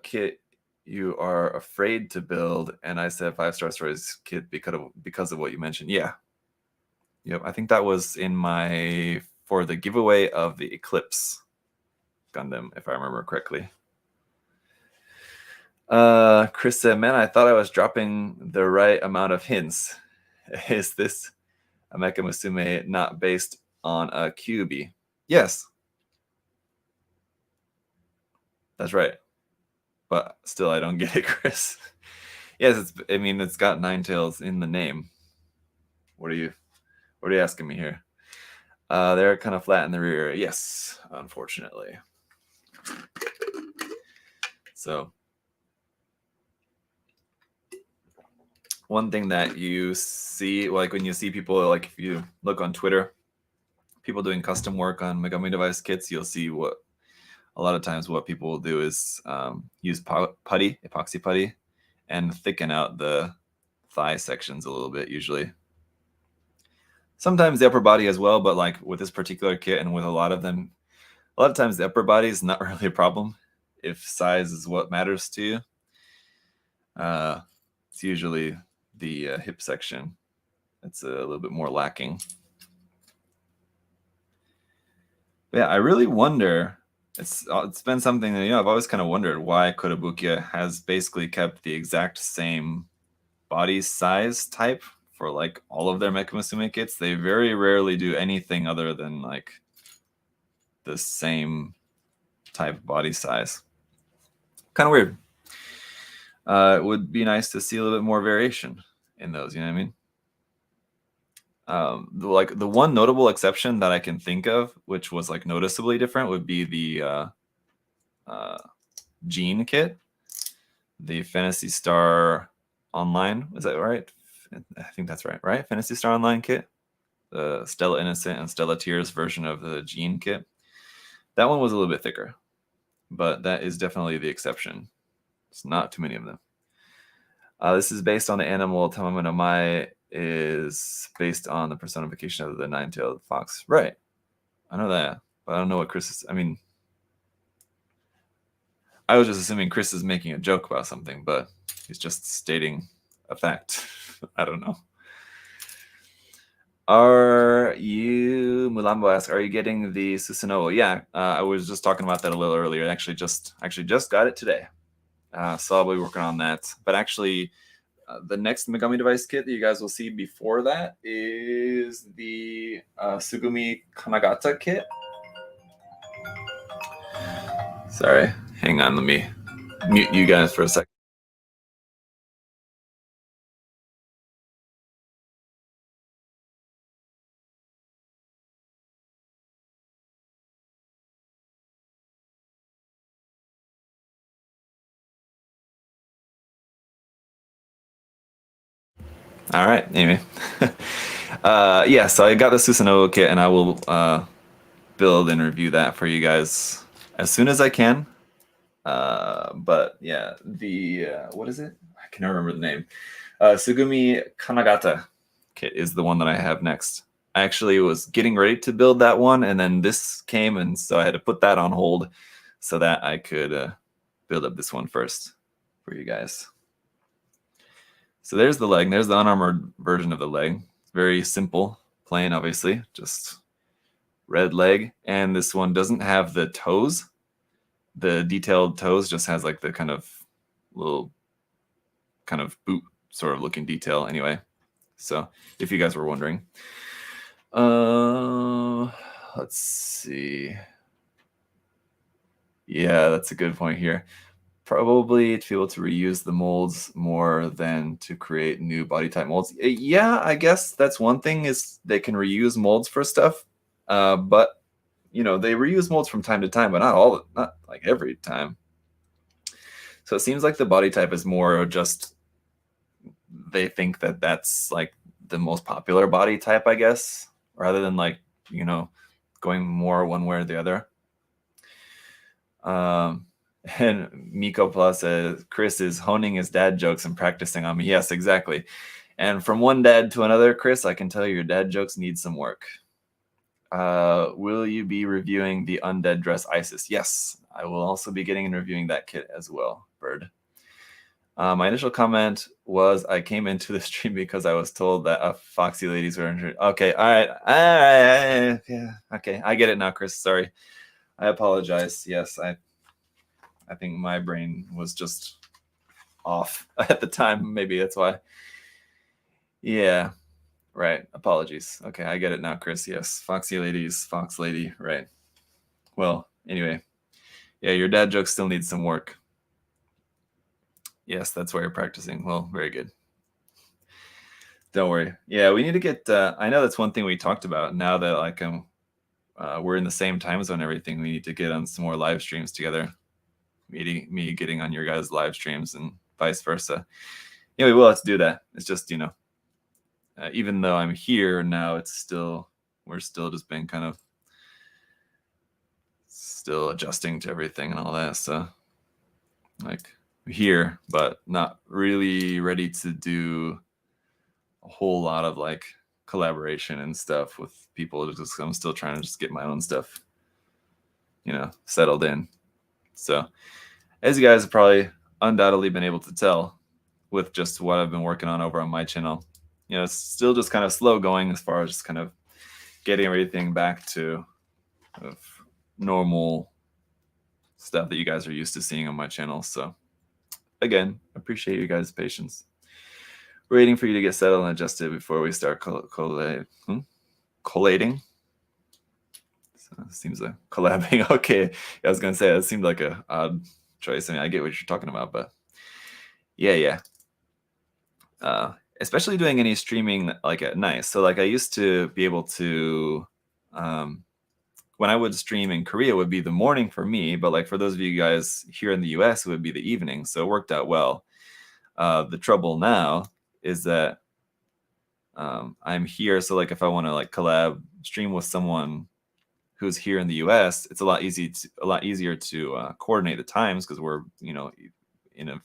kit you are afraid to build, and I said 5-star stories kit because of what you mentioned. Yeah. Yep, I think that was for the giveaway of the Eclipse Gundam, if I remember correctly. Chris said, man, I thought I was dropping the right amount of hints. Is this a Mecha Musume not based on a QB? Yes. That's right. But still, I don't get it, Chris. Yes, it's got 9 tails in the name. What are you asking me here? They're kind of flat in the rear. Yes, unfortunately. So one thing that you see, like when you see people, like if you look on Twitter, people doing custom work on Megami device kits, you'll see a lot of times what people will do is use epoxy putty, and thicken out the thigh sections a little bit usually. Sometimes the upper body as well, but like with this particular kit and with a lot of times the upper body is not really a problem if size is what matters to you. It's usually the hip section that's a little bit more lacking. But yeah, I really wonder, it's been something that I've always kind of wondered why Kotobukiya has basically kept the exact same body size type for like all of their Mecha Musume kits. They very rarely do anything other than like the same type body size. Kind of weird. It would be nice to see a little bit more variation in those, you know what I mean? Like the one notable exception that I can think of, which was like noticeably different, would be the Gene kit, the Phantasy Star Online. Is that right? I think that's right, right? Phantasy Star Online kit, the Stella Innocent and Stella Tears version of the Gene kit. That one was a little bit thicker, but that is definitely the exception. It's not too many of them. This is based on the animal. Tamama no Mai is based on the personification of the 9-tailed fox. Right. I know that, but I don't know what Chris is. I mean, I was just assuming Chris is making a joke about something, but he's just stating a fact. I don't know. Mulambo asks, are you getting the Susanoo? Yeah, I was just talking about that a little earlier. Actually just got it today. So I'll be working on that. But actually, the next Megami device kit that you guys will see before that is the Sugumi Kanagata kit. Sorry, hang on, let me mute you guys for a second. All right, anyway. Yeah, so I got the Susanoo kit, and I will build and review that for you guys as soon as I can. But yeah, the what is it? I can never remember the name. Sugumi Kanagata kit is the one that I have next. I actually was getting ready to build that one, and then this came, and so I had to put that on hold so that I could build up this one first for you guys. So there's the leg. There's the unarmored version of the leg. It's very simple, plain, obviously, just red leg. And this one doesn't have the toes. The detailed toes, just has like the kind of little kind of boot sort of looking detail anyway. So if you guys were wondering. Let's see. Yeah, that's a good point here. Probably to be able to reuse the molds more than to create new body type molds. Yeah, I guess that's one thing, is they can reuse molds for stuff. But you know, they reuse molds from time to time, but not like every time. So it seems like the body type is more just, they think that that's like the most popular body type, I guess, rather than like, you know, going more one way or the other. And Miko Plus says Chris is honing his dad jokes and practicing on me. Yes, exactly. And from one dad to another, Chris, I can tell you your dad jokes need some work. Will you be reviewing the Undead Dress Isis? Yes, I will also be getting and reviewing that kit as well, Bird. My initial comment was I came into the stream because I was told that Foxy ladies were injured. Okay, all right, yeah, okay, I get it now, Chris. Sorry, I apologize. Yes, I think my brain was just off at the time. Maybe that's why. Yeah, right. Apologies. Okay, I get it now, Chris. Yes, Foxy ladies, Fox lady. Right. Well, anyway, yeah, your dad joke still needs some work. Yes, that's why you're practicing. Well, very good. Don't worry. Yeah, we need to get. I know that's one thing we talked about. Now that like we're in the same time zone, and everything, we need to get on some more live streams together. Me getting on your guys' live streams and vice versa. Yeah, we will have to do that. It's just, you know, even though I'm here now, we're still just been kind of still adjusting to everything and all that. So like here, but not really ready to do a whole lot of like collaboration and stuff with people. Just I'm still trying to just get my own stuff, you know, settled in. So as you guys have probably undoubtedly been able to tell with just what I've been working on over on my channel, you know, it's still just kind of slow going as far as just kind of getting everything back to normal stuff that you guys are used to seeing on my channel. So again, appreciate you guys' patience. Waiting for you to get settled and adjusted before we start collating. So it seems like collabing. Okay, I was gonna say that seemed like a odd choice. I mean, I get what you're talking about, but yeah. Especially doing any streaming like at night. So like I used to be able to, when I would stream in Korea, it would be the morning for me, but like for those of you guys here in the US, it would be the evening. So it worked out well. The trouble now is that I'm here. So like if I want to like collab stream with someone who's here in the US, it's a lot easier to coordinate the times because we're, you know, in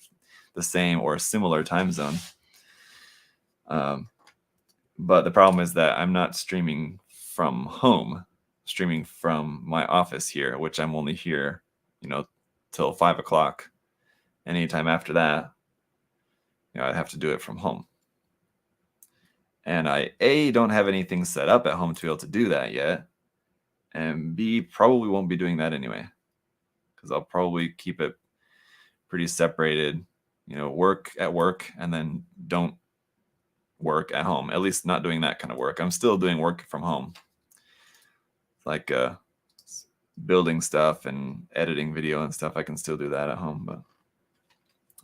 the same or similar time zone. But the problem is that I'm not streaming from home, streaming from my office here, which I'm only here, you know, till 5 o'clock. And anytime after that, you know, I'd have to do it from home. And I, A, don't have anything set up at home to be able to do that yet. And B, probably won't be doing that anyway, because I'll probably keep it pretty separated, you know, work at work and then don't work at home, at least not doing that kind of work. I'm still doing work from home, like building stuff and editing video and stuff. I can still do that at home. But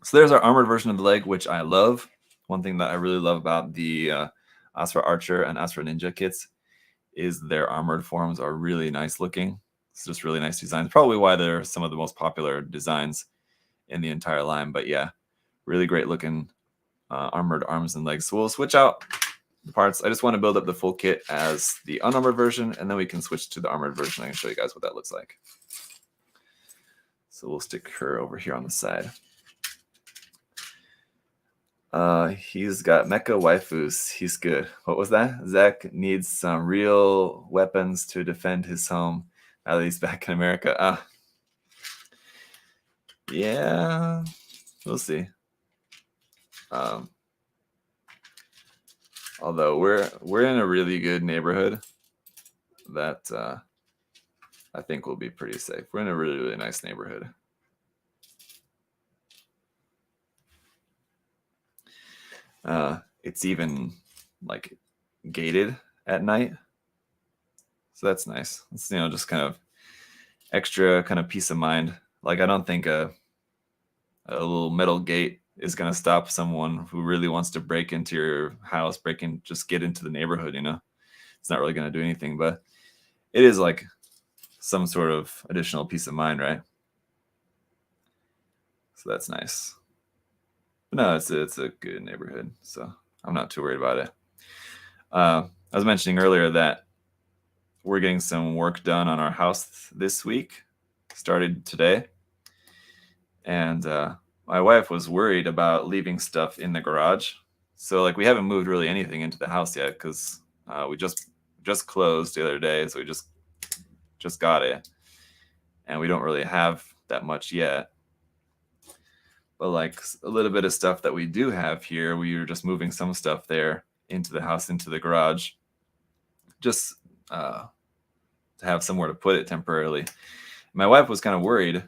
so there's our armored version of the leg, which I love. One thing that I really love about the Asra Archer and Asra Ninja kits is their armored forms are really nice looking. It's just really nice designs. Probably why they're some of the most popular designs in the entire line. But yeah, really great looking armored arms and legs. So we'll switch out the parts. I just want to build up the full kit as the unarmored version, and then we can switch to the armored version. I can show you guys what that looks like. So we'll stick her over here on the side. He's got mecha waifus. He's good. What was that? Zach needs some real weapons to defend his home now that he's back in America. Yeah, we'll see. Although we're in a really good neighborhood that I think will be pretty safe. We're in a really, really nice neighborhood. It's even like gated at night, so that's nice. It's just kind of extra kind of peace of mind. Like I don't think a little metal gate is going to stop someone who really wants to break into your house, just get into the neighborhood. It's not really going to do anything, but it is like some sort of additional peace of mind, right? So that's nice. But no, it's a good neighborhood, so I'm not too worried about it. I was mentioning earlier that we're getting some work done on our house this week, started today, and my wife was worried about leaving stuff in the garage. So like we haven't moved really anything into the house yet because we just closed the other day, so we just got it, and we don't really have that much yet. But like a little bit of stuff that we do have here, we were just moving some stuff there into the house, into the garage, just to have somewhere to put it temporarily. My wife was kind of worried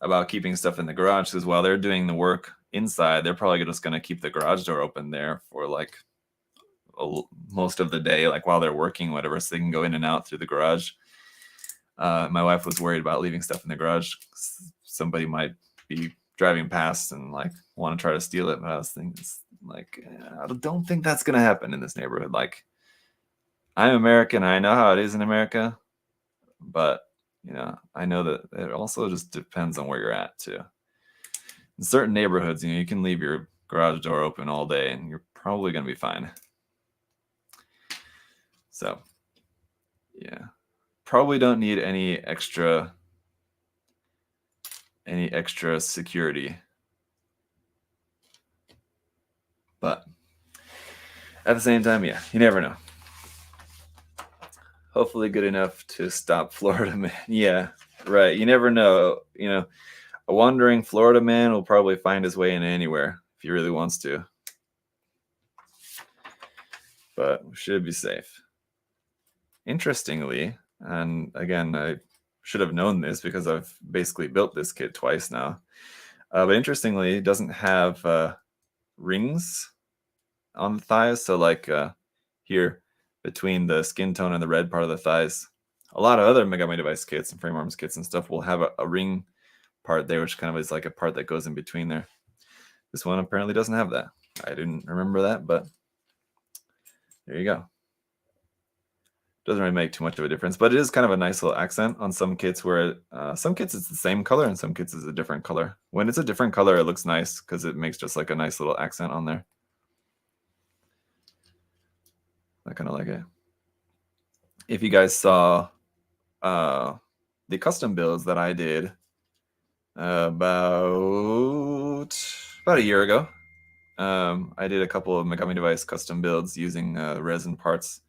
about keeping stuff in the garage because while they're doing the work inside, they're probably just going to keep the garage door open there for like most of the day, like while they're working, whatever, so they can go in and out through the garage. My wife was worried about leaving stuff in the garage. Somebody might be driving past and like want to try to steal it, but I was thinking, like, I don't think that's going to happen in this neighborhood. Like, I'm American, I know how it is in America, but I know that it also just depends on where you're at too. In certain neighborhoods, you can leave your garage door open all day and you're probably going to be fine. So, yeah, probably don't need any extra security. But at the same time, yeah, you never know. Hopefully good enough to stop Florida man. Yeah, right. You never know. A wandering Florida man will probably find his way in anywhere if he really wants to. But we should be safe. Interestingly, and again, I should have known this because I've basically built this kit twice now. But interestingly, it doesn't have rings on the thighs. So like here between the skin tone and the red part of the thighs, a lot of other Megami device kits and frame arms kits and stuff will have a ring part there, which kind of is like a part that goes in between there. This one apparently doesn't have that. I didn't remember that, but there you go. Doesn't really make too much of a difference, but it is kind of a nice little accent on some kits where some kits it's the same color and some kits it's a different color. When it's a different color, it looks nice because it makes just like a nice little accent on there. I kind of like it. If you guys saw the custom builds that I did about a year ago, I did a couple of Megami Device custom builds using resin parts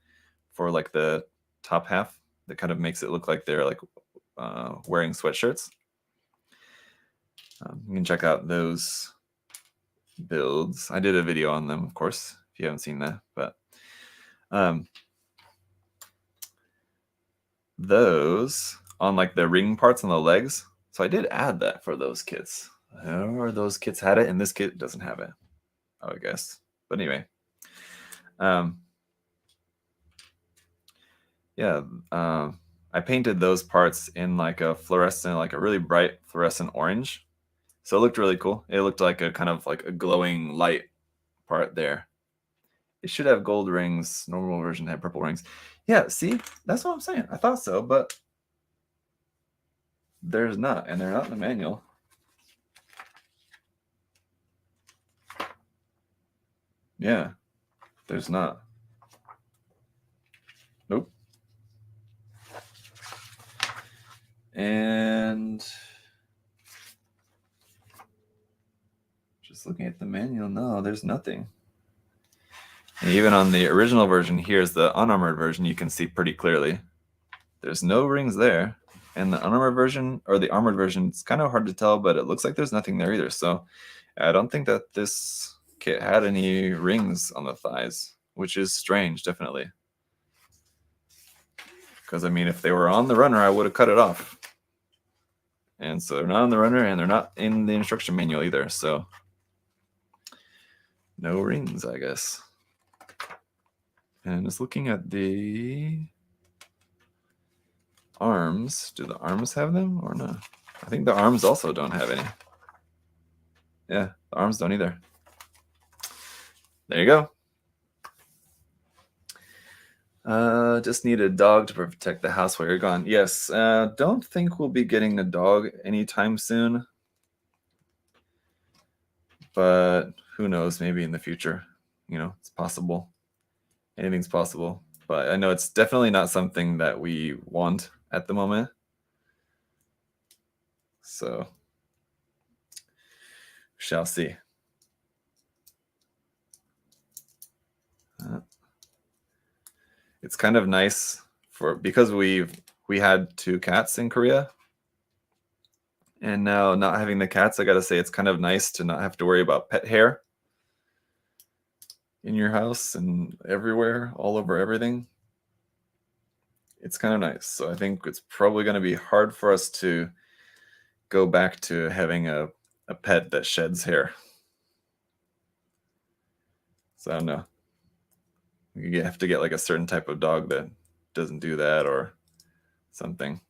for like the top half that kind of makes it look like they're like wearing sweatshirts. You can check out those builds. I did a video on them, of course, if you haven't seen that, but those on like the ring parts on the legs. So I did add that for those kits. Or those kits had it, and this kit doesn't have it, I would guess. But anyway, yeah, I painted those parts in like a fluorescent, like a really bright fluorescent orange. So it looked really cool. It looked like a kind of like a glowing light part there. It should have gold rings. Normal version had purple rings. Yeah, see? That's what I'm saying. I thought so, but there's not, and they're not in the manual. Yeah, there's not. Nope. And just looking at the manual, no, there's nothing. And even on the original version, here's the unarmored version, you can see pretty clearly. There's no rings there. And the unarmored version, or the armored version, it's kind of hard to tell, but it looks like there's nothing there either. So I don't think that this kit had any rings on the thighs, which is strange, definitely. Because, I mean, if they were on the runner, I would have cut it off. And so they're not on the runner, and they're not in the instruction manual either. So No rings, I guess. And just looking at the arms. Do the arms have them or not? I think the arms also don't have any. Yeah, the arms don't either. There you go. Just need a dog to protect the house while you're gone. Yes, don't think we'll be getting a dog anytime soon. But who knows, maybe in the future. You know, it's possible. Anything's possible. But I know it's definitely not something that we want at the moment. So, shall see. It's kind of nice because we had 2 cats in Korea. And now not having the cats, I gotta say it's kind of nice to not have to worry about pet hair in your house and everywhere, all over everything. It's kind of nice. So I think it's probably going to be hard for us to go back to having a pet that sheds hair. So I don't know. You have to get like a certain type of dog that doesn't do that or something.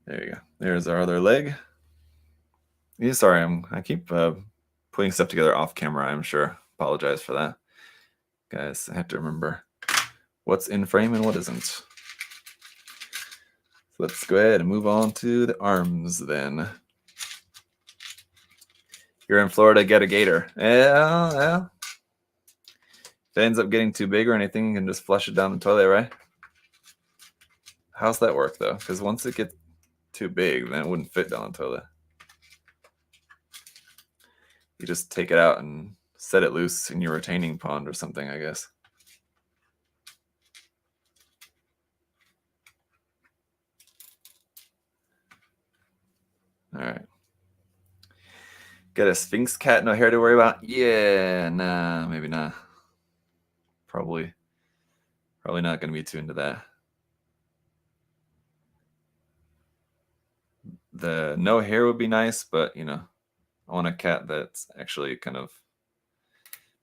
There you go. There's our other leg. Yeah, sorry, I keep putting stuff together off camera. I'm sure. Apologize for that, guys. I have to remember what's in frame and what isn't. So let's go ahead and move on to the arms then. You're in Florida, get a gator. Yeah. If it ends up getting too big or anything, you can just flush it down the toilet, right? How's that work though? Because once it gets too big, then it wouldn't fit down the toilet. You just take it out and set it loose in your retaining pond or something, I guess. All right. Got a Sphinx cat, no hair to worry about? Yeah, nah, maybe not. Probably not going to be too into that. The no hair would be nice, but you know, I want a cat that's actually kind of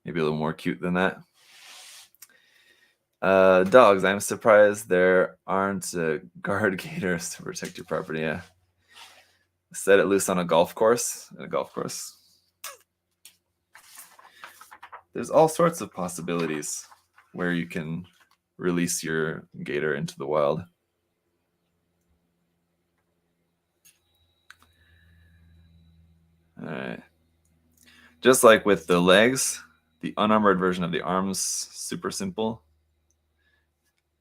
maybe a little more cute than that. Dogs, I'm surprised there aren't guard gators to protect your property. Yeah. Set it loose on a golf course. At a golf course. There's all sorts of possibilities where you can release your gator into the wild. All right. Just like with the legs, the unarmored version of the arms, super simple.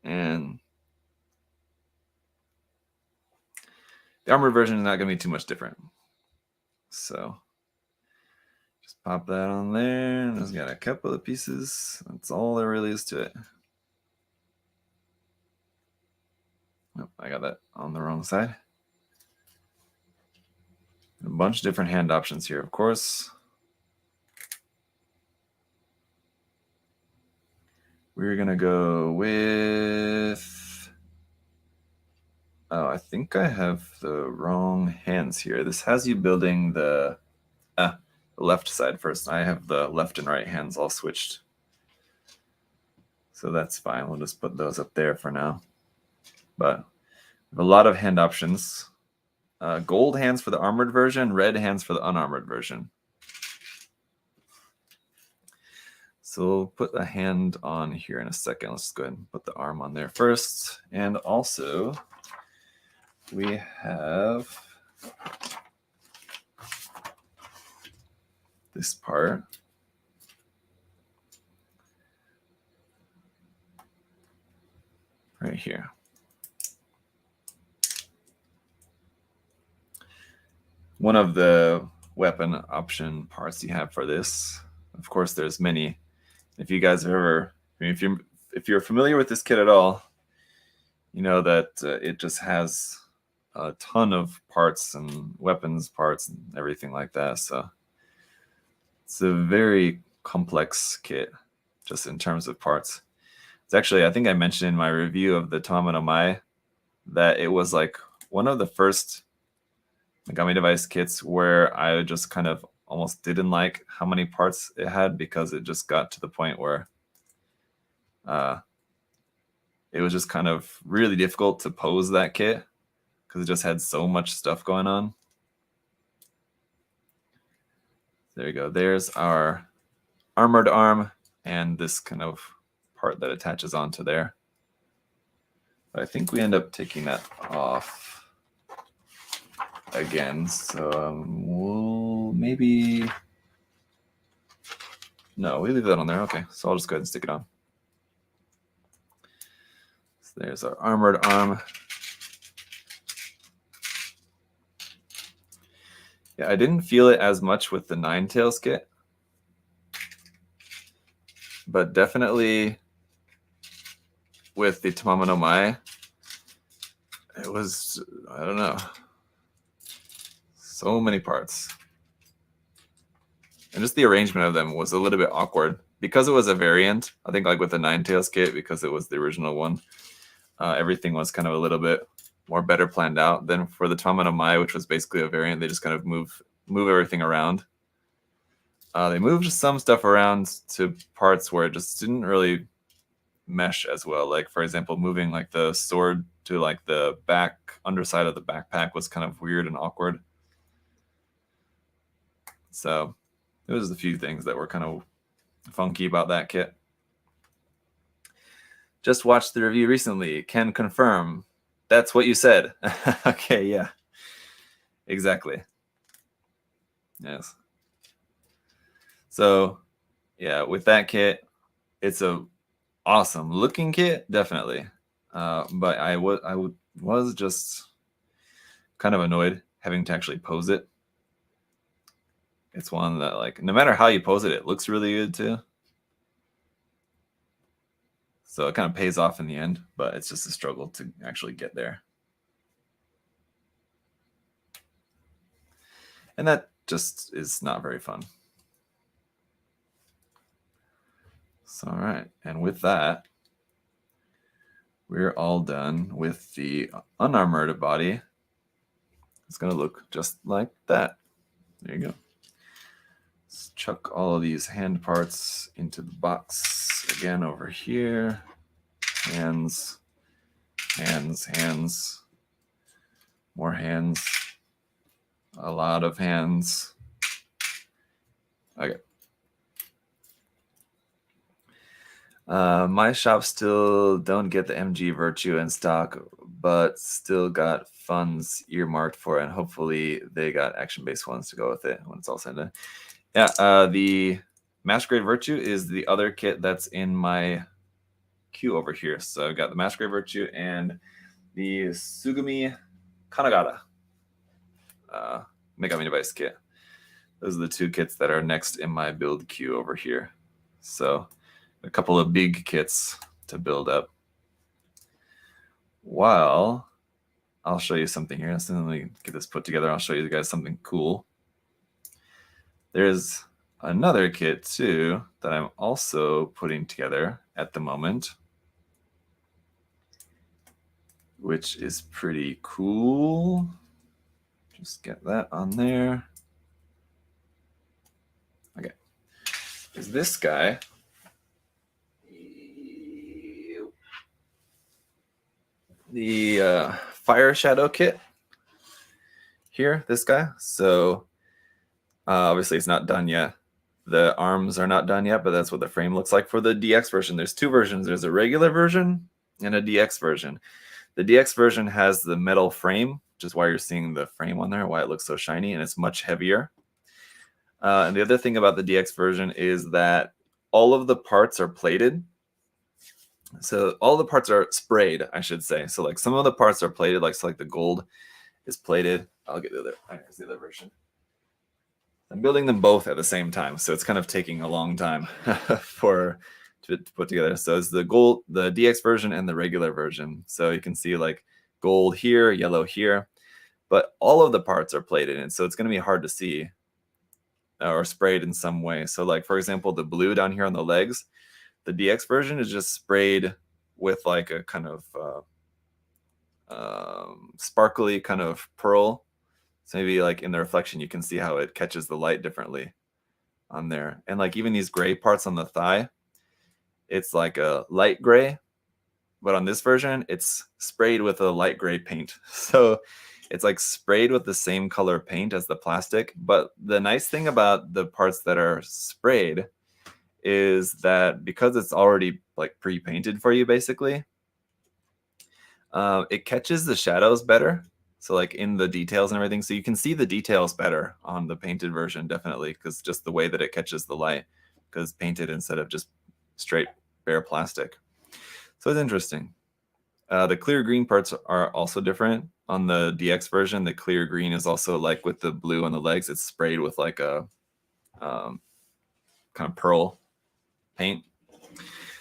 And the armored version is not going to be too much different. So just pop that on there. And it's got a couple of pieces. That's all there really is to it. Oh, I got that on the wrong side. A bunch of different hand options here, of course. We're going to go with... Oh, I think I have the wrong hands here. This has you building the left side first. I have the left and right hands all switched. So that's fine. We'll just put those up there for now. But we have a lot of hand options. Gold hands for the armored version, red hands for the unarmored version. So we'll put a hand on here in a second. Let's go ahead and put the arm on there first. And also, we have this part. Right here. One of the weapon option parts you have for this. Of course, there's many. If you guys have ever, if you're familiar with this kit at all, you know that it just has a ton of parts and weapons parts and everything like that. So it's a very complex kit, just in terms of parts. It's actually, I think I mentioned in my review of the Tama no Mai that it was like one of the first Megami device kits where I just kind of almost didn't like how many parts it had, because it just got to the point where it was just kind of really difficult to pose that kit because it just had so much stuff going on. There you go. There's our armored arm and this kind of part that attaches onto there. But I think we end up taking that off again. So we'll maybe... No, we leave that on there. Okay, so I'll just go ahead and stick it on. So there's our armored arm. Yeah, I didn't feel it as much with the Ninetales kit, but definitely with the Tamamo no Mae, it was, I don't know, so many parts. And just the arrangement of them was a little bit awkward because it was a variant. I think like with the Ninetales kit, because it was the original one, everything was kind of a little bit more better planned out than for the Tamamo no Mae, which was basically a variant. They just kind of move everything around. They moved some stuff around to parts where it just didn't really mesh as well. Like, for example, moving like the sword to like the back underside of the backpack was kind of weird and awkward. So there was a few things that were kind of funky about that kit. Just watched the review recently. Can confirm. That's what you said. Okay, yeah. Exactly. Yes. So, yeah, with that kit, it's a awesome looking kit, definitely. But I was just kind of annoyed having to actually pose it. It's one that, like, no matter how you pose it, it looks really good too. So it kind of pays off in the end, but it's just a struggle to actually get there. And that just is not very fun. So, all right. And with that, we're all done with the unarmored body. It's going to look just like that. There you go. Let's chuck all of these hand parts into the box again over here. Hands, hands, hands. More hands. A lot of hands. Okay. My shop still don't get the MG Virtue in stock, but still got funds earmarked for it, and hopefully they got action-based ones to go with it when it's all said and done. Yeah, the Master Grade Virtue is the other kit that's in my queue over here. So I've got the Master Grade Virtue and the Sugumi Kanagata Megami device kit. Those are the two kits that are next in my build queue over here. So a couple of big kits to build up. While I'll show you something here. So let me get this put together. I'll show you guys something cool. There's another kit too that I'm also putting together at the moment, which is pretty cool. Just get that on there. Okay. Is this guy. The Fire Shadow kit here, this guy. So obviously it's not done yet. The arms are not done yet, but that's what the frame looks like for the DX version. There's two versions. There's a regular version and a DX version. The DX version has the metal frame, which is why you're seeing the frame on there, why it looks so shiny, and it's much heavier. And the other thing about the DX version is that all of the parts are plated. So all the parts are sprayed, I should say. So like some of the parts are plated, like so like the gold is plated. I'll get the other. Here's the other version. I'm building them both at the same time, so it's kind of taking a long time to put together. So it's the gold, the DX version, and the regular version. So you can see like gold here, yellow here, but all of the parts are plated, and so it's going to be hard to see or sprayed in some way. So like for example, the blue down here on the legs. The DX version is just sprayed with like a kind of sparkly kind of pearl So maybe like in the reflection, you can see how it catches the light differently on there. And like even these gray parts on the thigh, it's like a light gray, but on this version, it's sprayed with a light gray paint. So it's like sprayed with the same color paint as the plastic. But the nice thing about the parts that are sprayed is that because it's already like pre-painted for you, basically, it catches the shadows better. So like in the details and everything. So you can see the details better on the painted version, definitely, because just the way that it catches the light, because painted instead of just straight bare plastic. So it's interesting. The clear green parts are also different. On the DX version, the clear green is also like with the blue on the legs, it's sprayed with like a kind of pearl paint.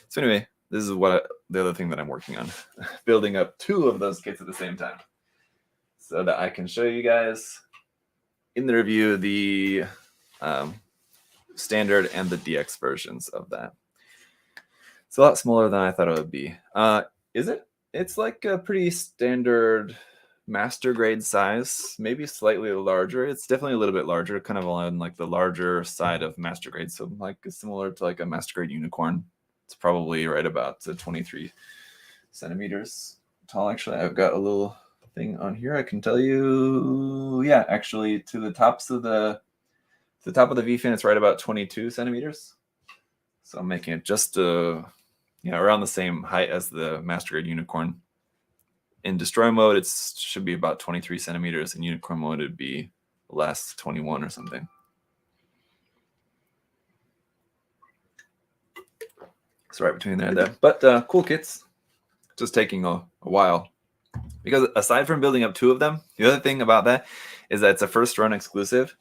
So anyway, this is the other thing that I'm working on, building up 2 of those kits at the same time so that I can show you guys in the review the standard and the DX versions of that. It's a lot smaller than I thought it would be. Is it? It's like a pretty standard master grade size, maybe slightly larger. It's definitely a little bit larger, kind of on like the larger side of master grade. So like similar to like a master grade unicorn. It's probably right about 23 centimeters tall. Actually, I've got a little thing on here. I can tell you, yeah, actually to the top of the V fin, it's right about 22 centimeters. So I'm making it just around the same height as the master grade unicorn. In destroy mode, it should be about 23 centimeters. In unicorn mode, it'd be less, 21 or something. So right between there. But cool kits. Just taking a while. Because aside from building up 2 of them, the other thing about that is that it's a first run exclusive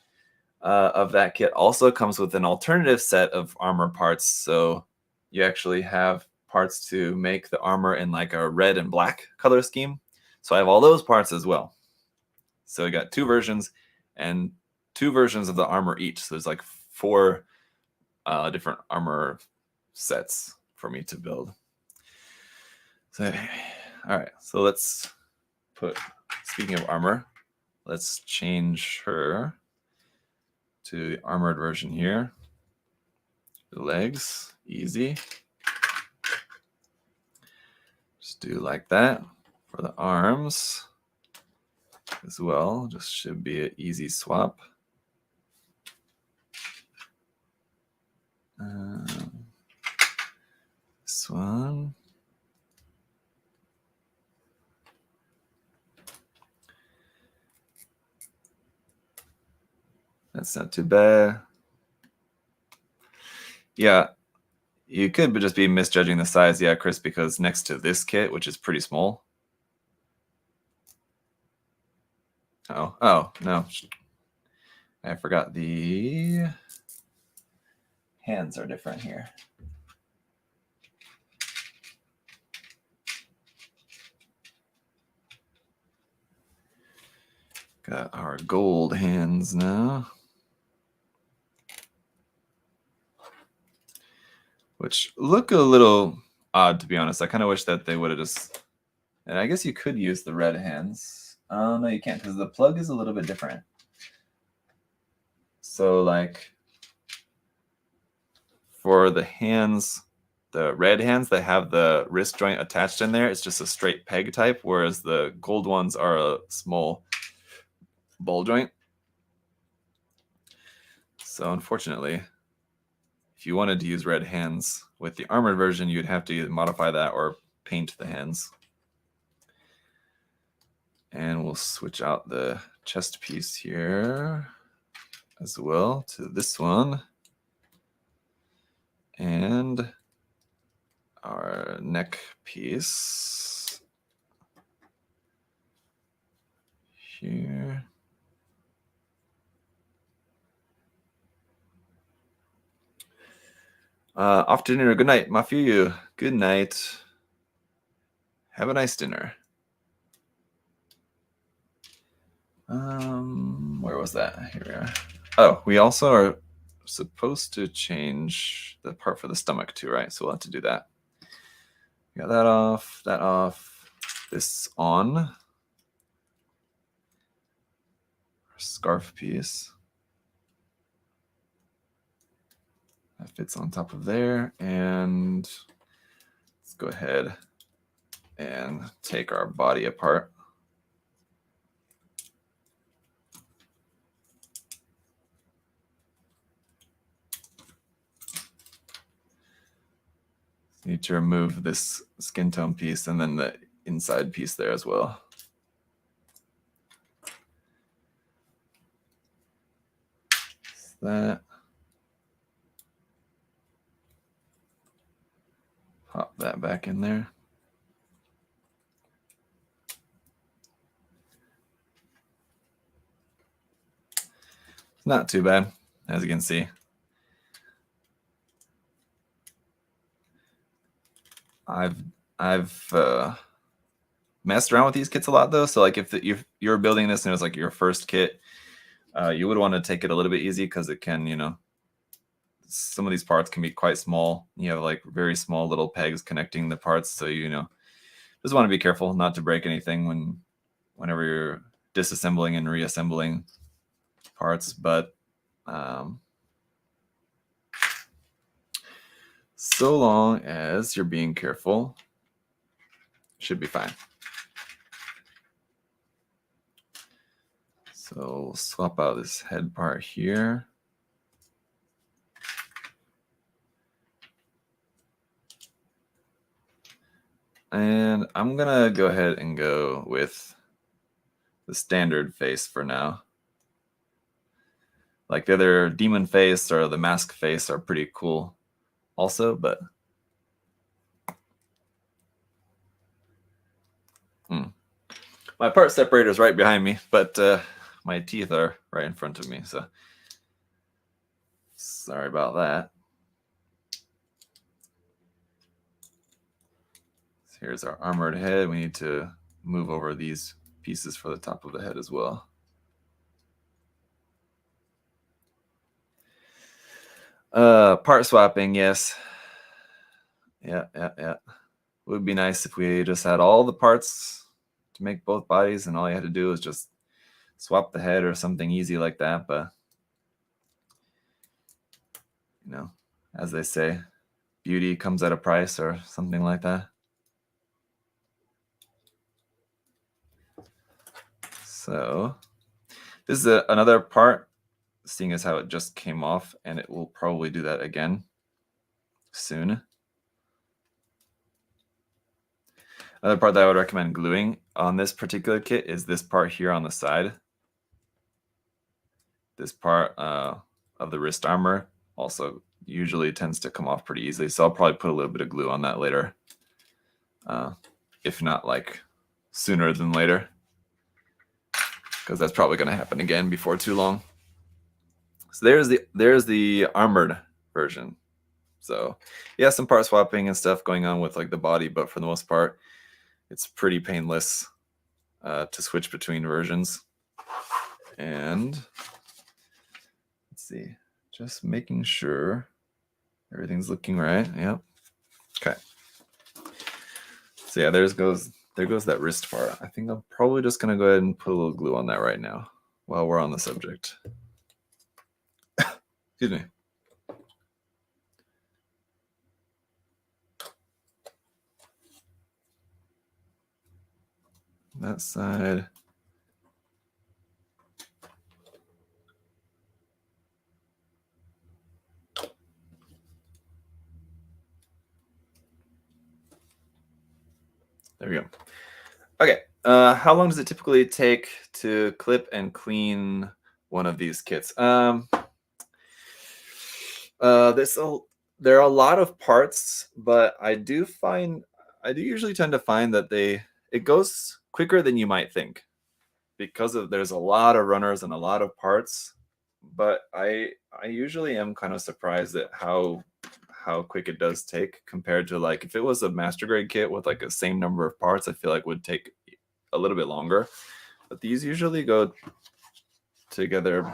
of that kit. Also comes with an alternative set of armor parts. So you actually have parts to make the armor in like a red and black color scheme. So I have all those parts as well. So I got 2 versions and 2 versions of the armor each. So there's like 4 different armor sets for me to build. So, all right. So let's speaking of armor, let's change her to the armored version here. The legs, easy. Just do like that. For the arms as well, just should be an easy swap. This one. That's not too bad. Yeah, you could just be misjudging the size, yeah, Chris, because next to this kit, which is pretty small. Oh, no. I forgot the hands are different here. Got our gold hands now. Which look a little odd, to be honest. I kind of wish that they would have just... And I guess you could use the red hands. No, you can't, because the plug is a little bit different. So, like, for the hands, the red hands, they have the wrist joint attached in there. It's just a straight peg type, whereas the gold ones are a small ball joint. So, unfortunately, if you wanted to use red hands with the armored version, you'd have to either modify that or paint the hands. And we'll switch out the chest piece here as well to this one. And our neck piece here. Off to dinner. Good night, Mafuyu. Good night. Have a nice dinner. Where was that? Here we are. Oh, we also are supposed to change the part for the stomach too, right? So we'll have to do that. Got that off, this on. scarf piece. That fits on top of there. And let's go ahead and take our body apart. Need to remove this skin tone piece and then the inside piece there as well. That. Pop that back in there. Not too bad, as you can see. I've messed around with these kits a lot though. So like if you're building this and it was like your first kit, you would want to take it a little bit easy because it can, you know, some of these parts can be quite small. You have like very small little pegs connecting the parts, so you know, just want to be careful not to break anything whenever you're disassembling and reassembling parts. But so long as you're being careful, should be fine. So we'll swap out this head part here. And I'm gonna go ahead and go with the standard face for now. Like the other demon face or the mask face are pretty cool also, but my part separator is right behind me, but my teeth are right in front of me, so sorry about that. So here's our armored head. We need to move over these pieces for the top of the head as well. Part swapping, yes. Yeah. Would be nice if we just had all the parts to make both bodies and all you had to do is just swap the head or something easy like that. But, you know, as they say, beauty comes at a price or something like that. So this is another part, seeing as how it just came off, and it will probably do that again soon. Another part that I would recommend gluing on this particular kit is this part here on the side. This part of the wrist armor also usually tends to come off pretty easily, so I'll probably put a little bit of glue on that later, if not like sooner than later, because that's probably going to happen again before too long. So there's the armored version. So yeah, some part swapping and stuff going on with like the body, but for the most part, it's pretty painless to switch between versions. And let's see, just making sure everything's looking right. Yep. Okay. So yeah, there goes that wrist part. I think I'm probably just gonna go ahead and put a little glue on that right now while we're on the subject. Excuse me. That side. There we go. Okay. How long does it typically take to clip and clean one of these kits? There are a lot of parts, but I do usually tend to find that it goes quicker than you might think, because there's a lot of runners and a lot of parts. But I usually am kind of surprised at how quick it does take compared to like if it was a master grade kit with like the same number of parts, I feel like would take a little bit longer. But these usually go together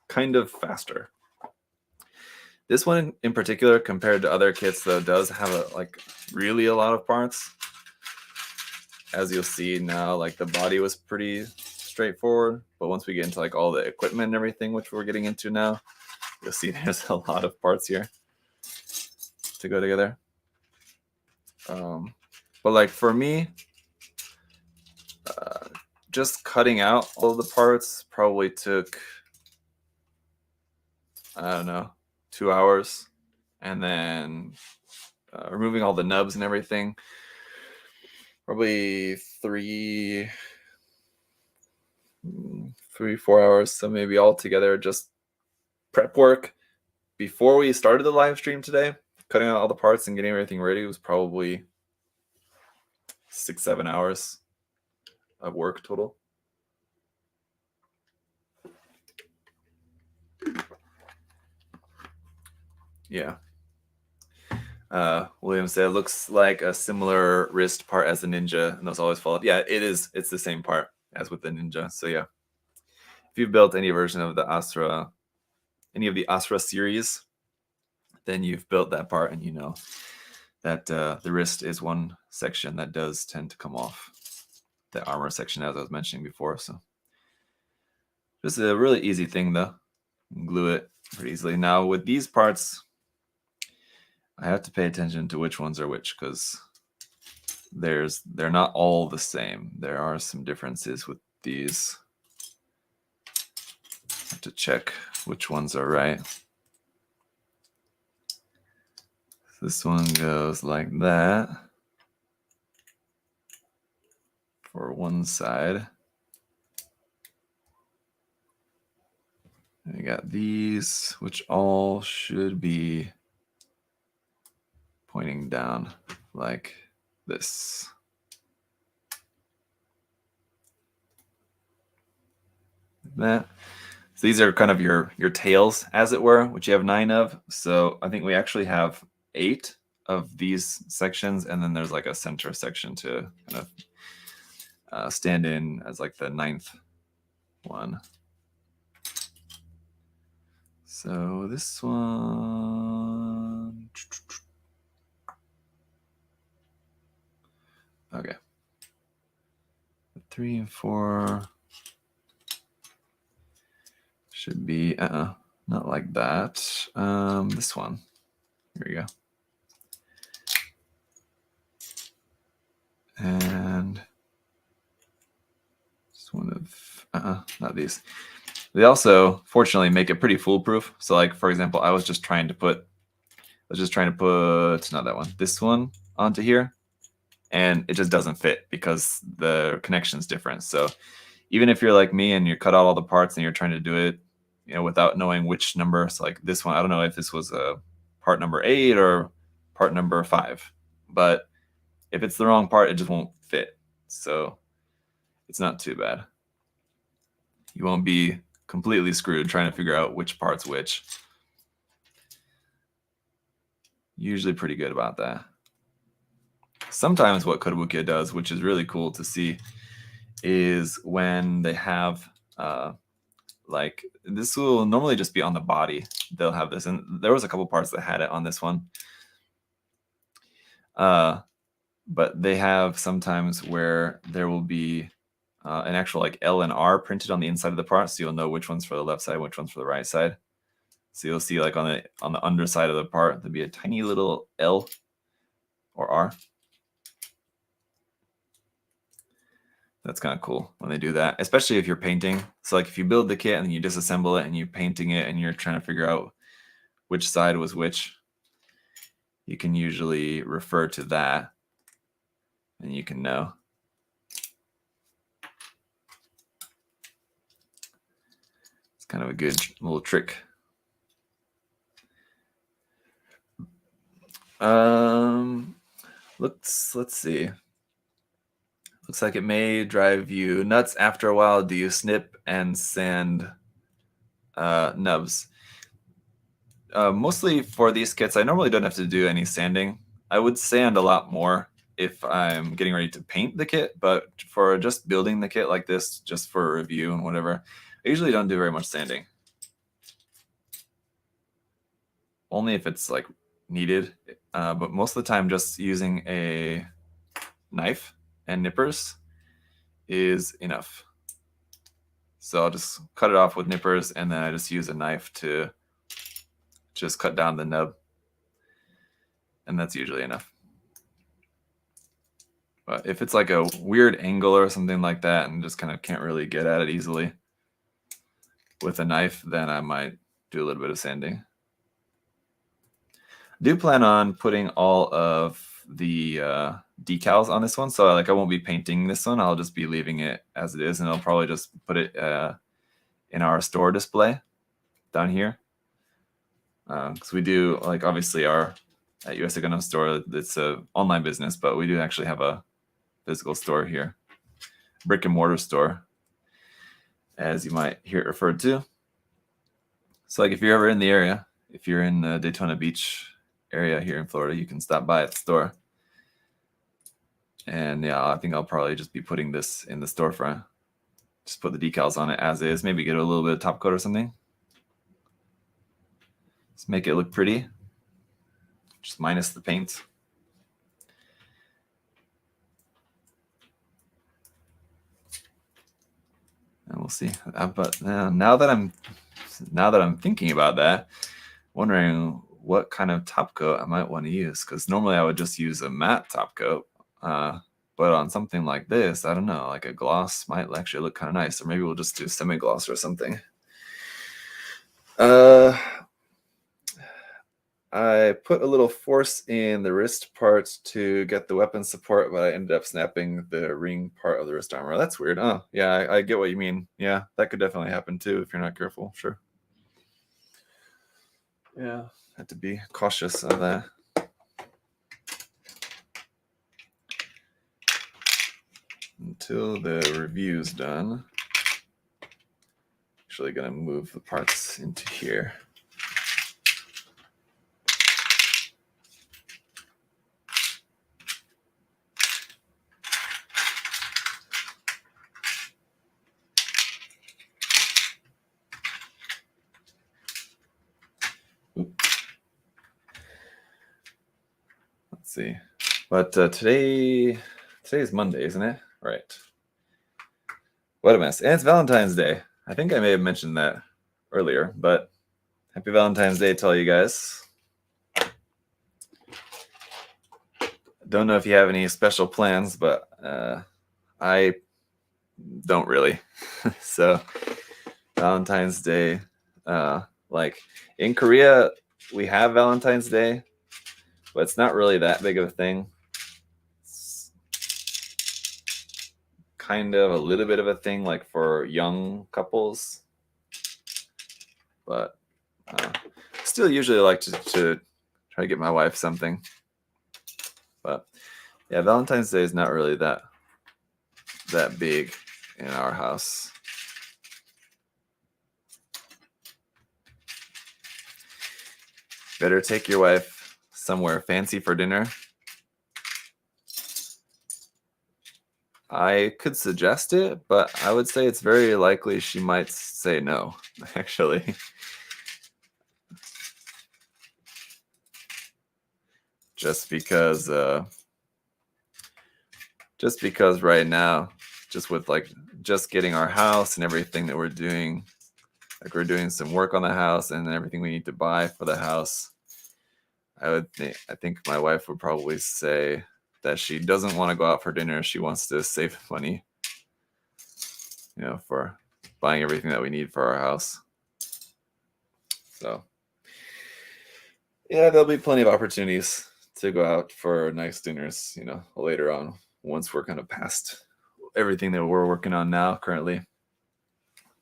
kind of faster. This one in particular, compared to other kits, though, does have really a lot of parts. As you'll see now, like the body was pretty straightforward, but once we get into like all the equipment and everything, which we're getting into now, you'll see there's a lot of parts here to go together. But like for me, just cutting out all of the parts probably took, I don't know, 2 hours, and then removing all the nubs and everything, probably 4 hours. So maybe all together, just prep work before we started the live stream today, cutting out all the parts and getting everything ready was probably 6-7 hours of work total. Yeah. William said, looks like a similar wrist part as the Ninja, and those always fall up. Yeah, it is. It's the same part as with the Ninja. So yeah, if you've built any version of the Asra, any of the Asra series, then you've built that part, and you know that the wrist is one section that does tend to come off. The armor section, as I was mentioning before. So just a really easy thing, though. Glue it pretty easily. Now with these parts, I have to pay attention to which ones are which, because they're not all the same. There are some differences with these. I have to check which ones are right. This one goes like that for one side. And we got these, which all should be pointing down like this. Like that. So these are kind of your tails, as it were, which you have 9 of. So I think we actually have 8 of these sections, and then there's like a center section to kind of stand in as like the 9th one. So this one, okay, 3 and 4 should be not like that. This one, here we go. And this one of not these. They also fortunately make it pretty foolproof. So like, for example, I was just trying to put not that one, this one onto here, and it just doesn't fit because the connection's different. So even if you're like me and you cut out all the parts and you're trying to do it, you know, without knowing which number, so like this one, I don't know if this was a part number 8 or part number 5, but if it's the wrong part, it just won't fit. So it's not too bad. You won't be completely screwed trying to figure out which part's which. Usually pretty good about that. Sometimes what Kotobukiya does, which is really cool to see, is when they have like, this will normally just be on the body. They'll have this, and there was a couple parts that had it on this one. But they have sometimes where there will be an actual like L and R printed on the inside of the part, so you'll know which one's for the left side, which one's for the right side. So you'll see like on the underside of the part, there'll be a tiny little L or R. That's kind of cool when they do that, especially if you're painting. So like if you build the kit and then you disassemble it and you're painting it and you're trying to figure out which side was which, you can usually refer to that and you can know. It's kind of a good little trick. Let's see. Looks like it may drive you nuts after a while. Do you snip and sand nubs? Mostly for these kits, I normally don't have to do any sanding. I would sand a lot more if I'm getting ready to paint the kit, but for just building the kit like this, just for review and whatever, I usually don't do very much sanding. Only if it's like needed, but most of the time just using a knife and nippers is enough. So I'll just cut it off with nippers, and then I just use a knife to just cut down the nub. And that's usually enough. But if it's like a weird angle or something like that and just kind of can't really get at it easily with a knife, then I might do a little bit of sanding. I do plan on putting all of the decals on this one, so like I won't be painting this one. I'll just be leaving it as it is, and I'll probably just put it in our store display down here. Because we do, like, obviously our at USA Gundam Store, it's a online business, but we do actually have a physical store here, brick and mortar store, as you might hear it referred to. So like if you're ever in the area, if you're in the Daytona Beach area here in Florida, you can stop by at the store. And yeah, I think I'll probably just be putting this in the storefront. Just put the decals on it as is, maybe get a little bit of top coat or something. Just make it look pretty, just minus the paint. And we'll see. But now that I'm thinking about that, wondering what kind of top coat I might want to use, because normally I would just use a matte top coat. But on something like this, I don't know, like a gloss might actually look kind of nice, or maybe we'll just do semi-gloss or something. I put a little force in the wrist part to get the weapon support, but I ended up snapping the ring part of the wrist armor. That's weird. Oh, yeah, I get what you mean. Yeah, that could definitely happen too if you're not careful. Sure. Yeah, have to be cautious of that. Until the review's done. Actually gonna move the parts into here. Let's see. But today's Monday, isn't it? Right. What a mess. And it's Valentine's Day. I think I may have mentioned that earlier, but happy Valentine's Day to all you guys. Don't know if you have any special plans, but I don't really. So Valentine's Day, like in Korea, we have Valentine's Day, but it's not really that big of a thing. It's kind of a little bit of a thing, like for young couples, but still usually like to try to get my wife something. But yeah, Valentine's Day is not really that big in our house. Better take your wife somewhere fancy for dinner. I could suggest it, but I would say it's very likely she might say no, actually. Just because right now, just with just getting our house and everything that we're doing, like we're doing some work on the house and everything we need to buy for the house, I think my wife would probably say that she doesn't want to go out for dinner. She wants to save money, for buying everything that we need for our house. So yeah, there'll be plenty of opportunities to go out for nice dinners, later on, once we're kind of past everything that we're working on now currently.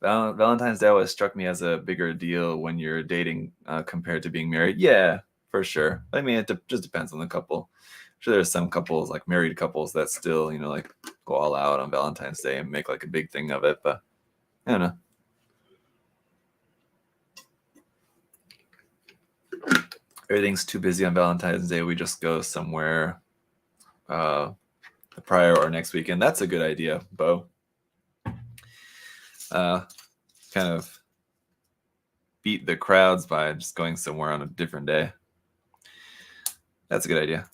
Valentine's Day always struck me as a bigger deal when you're dating compared to being married. Yeah, for sure. I mean, it just depends on the couple. I'm sure there's some couples, like married couples, that still, like go all out on Valentine's Day and make like a big thing of it. But I don't know. Everything's too busy on Valentine's Day. We just go somewhere prior or next weekend. That's a good idea, Bo. Kind of beat the crowds by just going somewhere on a different day. That's a good idea.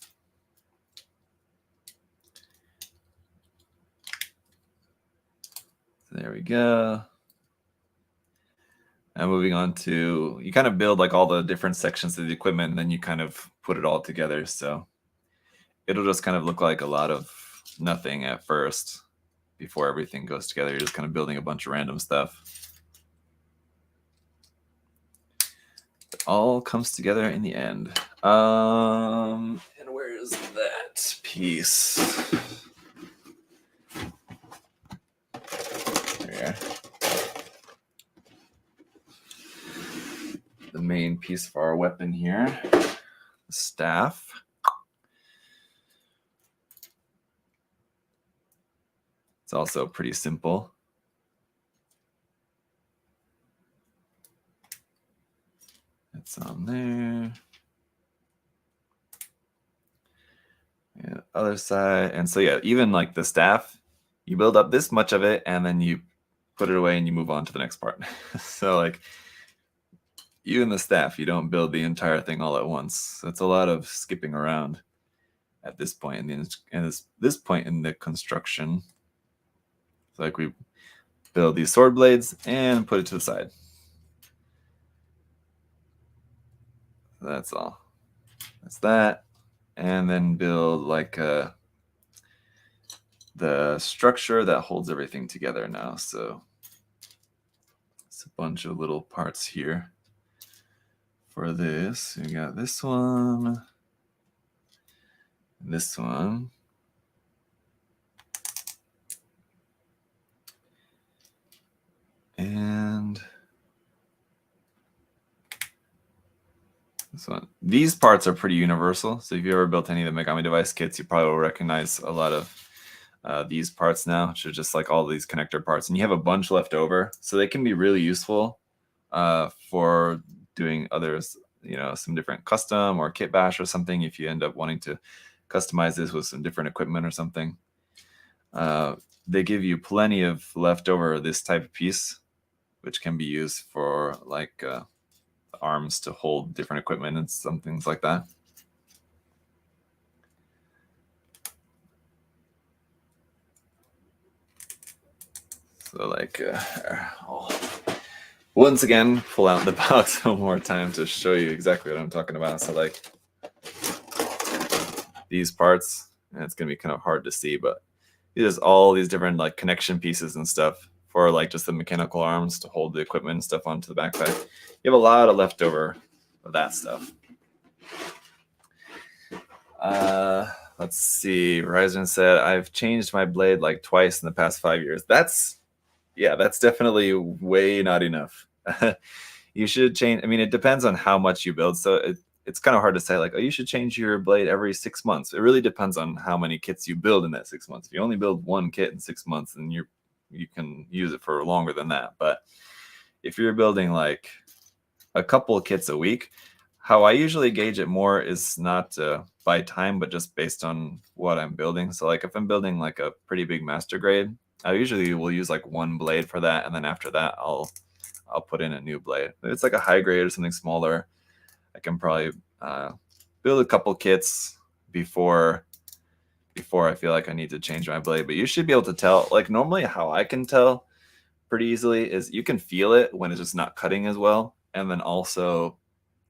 There we go. And moving on to, you kind of build like all the different sections of the equipment, and then you kind of put it all together. So it'll just kind of look like a lot of nothing at first before everything goes together. You're just kind of building a bunch of random stuff. It all comes together in the end. And where is that piece? There. The main piece for our weapon here, the staff. It's also pretty simple. It's on there. And other side. And so yeah, even like the staff, you build up this much of it and then you put it away and you move on to the next part. So like even the staff, you don't build the entire thing all at once. So it's a lot of skipping around at this point this point in the construction. So like we build these sword blades and put it to the side. That's all. That's that. And then build like the structure that holds everything together now. So it's a bunch of little parts here for this. We got this one, this one, and this one. These parts are pretty universal. So if you ever built any of the Megami device kits, you probably will recognize a lot of these parts now, which are just like all these connector parts. And you have a bunch left over. So they can be really useful for doing others, you know, some different custom or kit bash or something. If you end up wanting to customize this with some different equipment or something, they give you plenty of leftover this type of piece, which can be used for like arms to hold different equipment and some things like that. So like, once again, pull out the box one more time to show you exactly what I'm talking about. So like these parts, and it's gonna be kind of hard to see, but there's all these different like connection pieces and stuff for like just the mechanical arms to hold the equipment and stuff onto the backpack. You have a lot of leftover of that stuff. Let's see. Ryzen said, I've changed my blade like twice in the past 5 years. That's definitely way not enough. You should change. I mean, it depends on how much you build. So it's kind of hard to say like, oh, you should change your blade every 6 months. It really depends on how many kits you build in that 6 months. If you only build one kit in 6 months, then you can use it for longer than that. But if you're building like a couple of kits a week, how I usually gauge it more is not by time, but just based on what I'm building. So like if I'm building like a pretty big master grade, I usually will use like one blade for that, and then after that I'll put in a new blade. If it's like a high grade or something smaller, I can probably build a couple kits before I feel like I need to change my blade. But you should be able to tell, like normally how I can tell pretty easily is you can feel it when it's just not cutting as well. And then also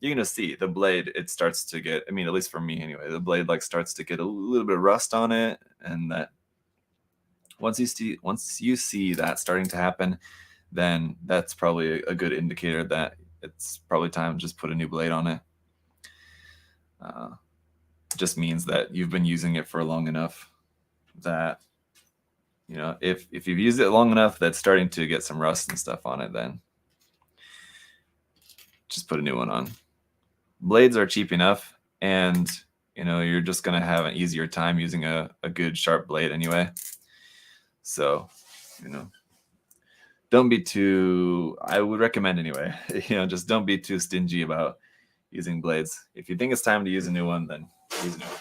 you're going to see the blade, it starts to get, I mean, at least for me anyway, the blade like starts to get a little bit of rust on it. And that once you see that starting to happen, then that's probably a good indicator that it's probably time to just put a new blade on it. It just means that you've been using it for long enough that, you know, if you've used it long enough that's starting to get some rust and stuff on it, then just put a new one on. Blades are cheap enough, and you know, you're just going to have an easier time using a good sharp blade anyway. So, you know, don't be too, I would recommend anyway, you know, just don't be too stingy about using blades. If you think it's time to use a new one, then use a new one.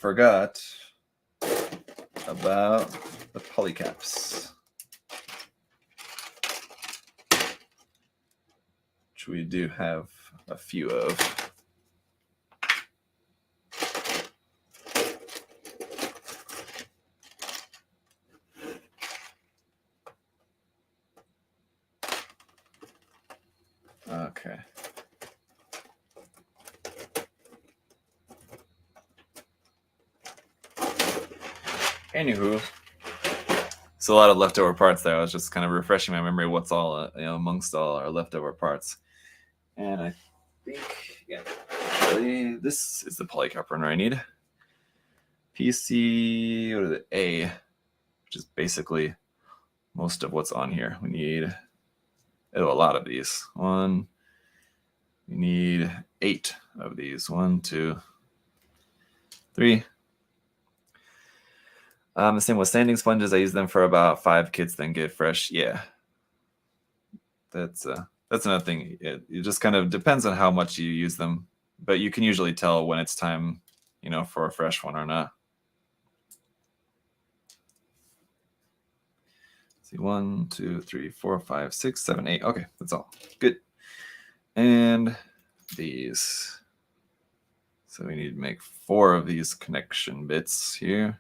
Forgot about the polycaps, which we do have a few of. Okay. Anywho, so a lot of leftover parts there. I was just kind of refreshing my memory. What's all amongst all our leftover parts, and I think really this is the polycap runner I need. PC, what is it? A, which is basically most of what's on here. We need a lot of these. We need 8 of these. 1, 2, 3. The same with sanding sponges. I use them for about 5 kits, then get fresh. Yeah, that's another thing. It just kind of depends on how much you use them, but you can usually tell when it's time, for a fresh one or not. Let's see, 1, 2, 3, 4, 5, 6, 7, 8. Okay, that's all. Good. And these. So we need to make 4 of these connection bits here.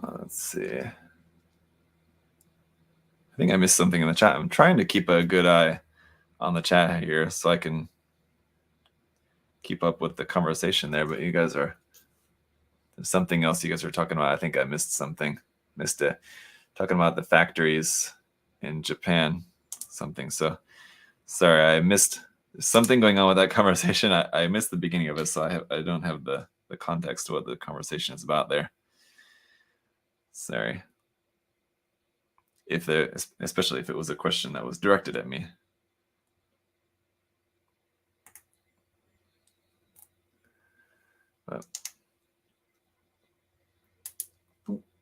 Let's see. I think I missed something in the chat. I'm trying to keep a good eye on the chat here so I can keep up with the conversation there, but you guys there's something else you guys are talking about. I think I missed something. Missed it. Talking about the factories in Japan, something. So sorry, I missed something going on with that conversation. I missed the beginning of it, so I don't have the context to what the conversation is about there. Sorry. Especially if it was a question that was directed at me. But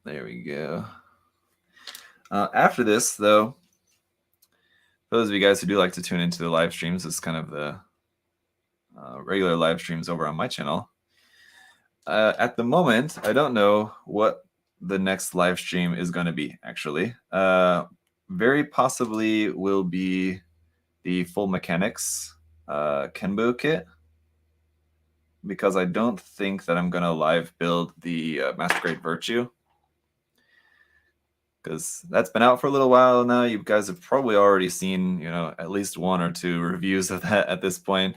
there we go. After this, though, for those of you guys who do like to tune into the live streams, it's kind of the regular live streams over on my channel. At the moment, I don't know what the next live stream is going to be, actually. Very possibly will be the full mechanics Kenbu kit, because I don't think that I'm going to live build the Master Grade Virtue, because that's been out for a little while now. You guys have probably already seen, at least 1 or 2 reviews of that at this point.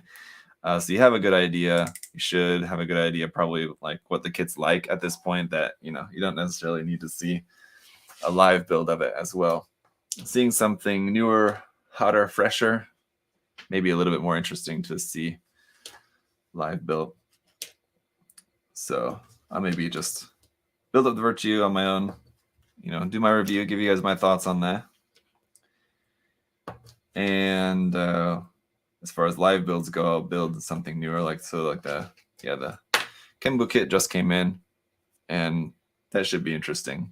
So you have a good idea. You should have a good idea, probably, like what the kit's like at this point, that, you don't necessarily need to see a live build of it as well. Seeing something newer, hotter, fresher, maybe a little bit more interesting to see live build. So I'll maybe just build up the Virtue on my own, do my review, give you guys my thoughts on that. And as far as live builds go, I'll build something newer, like the Kenbu kit just came in, and that should be interesting.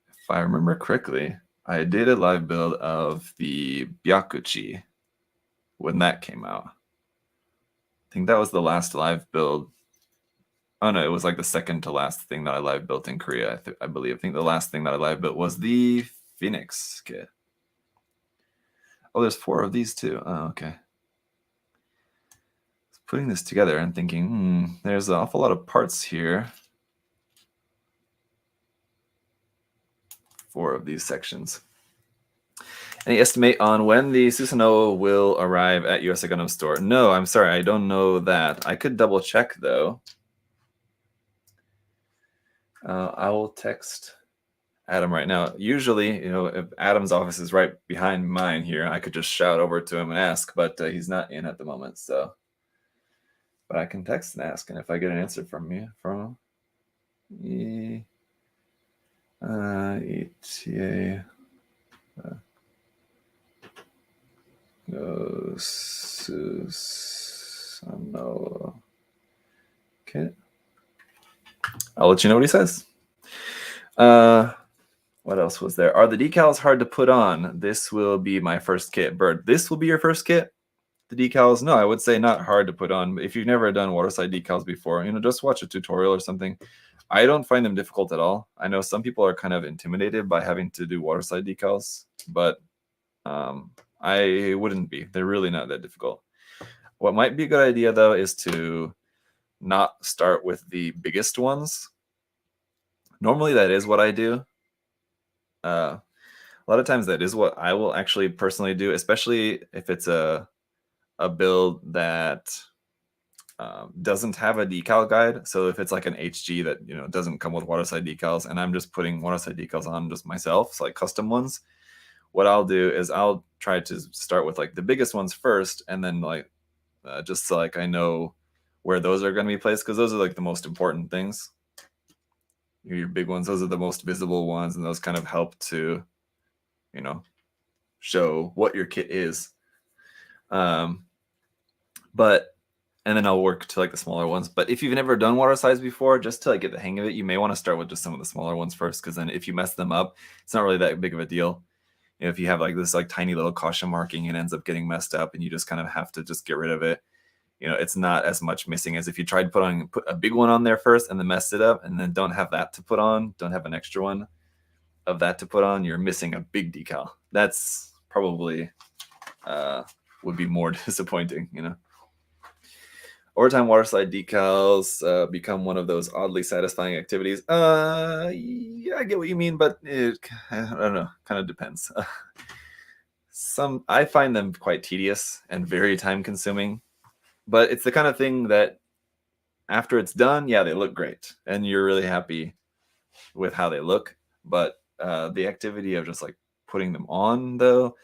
If I remember correctly, I did a live build of the Byakuchi when that came out. I think that was the last live build. Oh no, it was like the second to last thing that I live built in Korea, I believe. I think the last thing that I live built was the Phoenix kit. Oh, there's 4 of these too. Oh, okay. Putting this together and thinking, there's an awful lot of parts here. 4 of these sections. Any estimate on when the Susanoo will arrive at USA Gundam Store? No, I'm sorry, I don't know that. I could double check though. I will text Adam right now. Usually, if Adam's office is right behind mine here, I could just shout over to him and ask, but he's not in at the moment, so. But I can text and ask, and if I get an answer from him, ETA Susanoo. Okay. I'll let you know what he says. What else was there? Are the decals hard to put on? This will be my first kit. Bird, this will be your first kit? The decals? No, I would say not hard to put on. If you've never done waterside decals before, just watch a tutorial or something. I don't find them difficult at all. I know some people are kind of intimidated by having to do waterside decals, but I wouldn't be. They're really not that difficult. What might be a good idea though is to not start with the biggest ones. Normally that is what I do. A lot of times that is what I will actually personally do, especially if it's a build that doesn't have a decal guide. So if it's like an HG that doesn't come with waterside decals, and I'm just putting waterside decals on just myself, so like custom ones, what I'll do is I'll try to start with like the biggest ones first, and then like just so like I know where those are going to be placed, because those are like the most important things. Your big ones, those are the most visible ones, and those kind of help to show what your kit is. And then I'll work to like the smaller ones. But if you've never done water size before, just to like get the hang of it, you may want to start with just some of the smaller ones first, because then if you mess them up, it's not really that big of a deal. If you have like this like tiny little caution marking, it ends up getting messed up, and you just kind of have to just get rid of it. It's not as much missing as if you tried to put a big one on there first and then messed it up, and then don't have that to put on, don't have an extra one of that to put on. You're missing a big decal. That's probably would be more disappointing, Overtime waterslide decals become one of those oddly satisfying activities. Yeah, I get what you mean, but I don't know. Kind of depends. I find them quite tedious and very time consuming, but it's the kind of thing that after it's done, yeah, they look great, and you're really happy with how they look. But the activity of just like putting them on, though,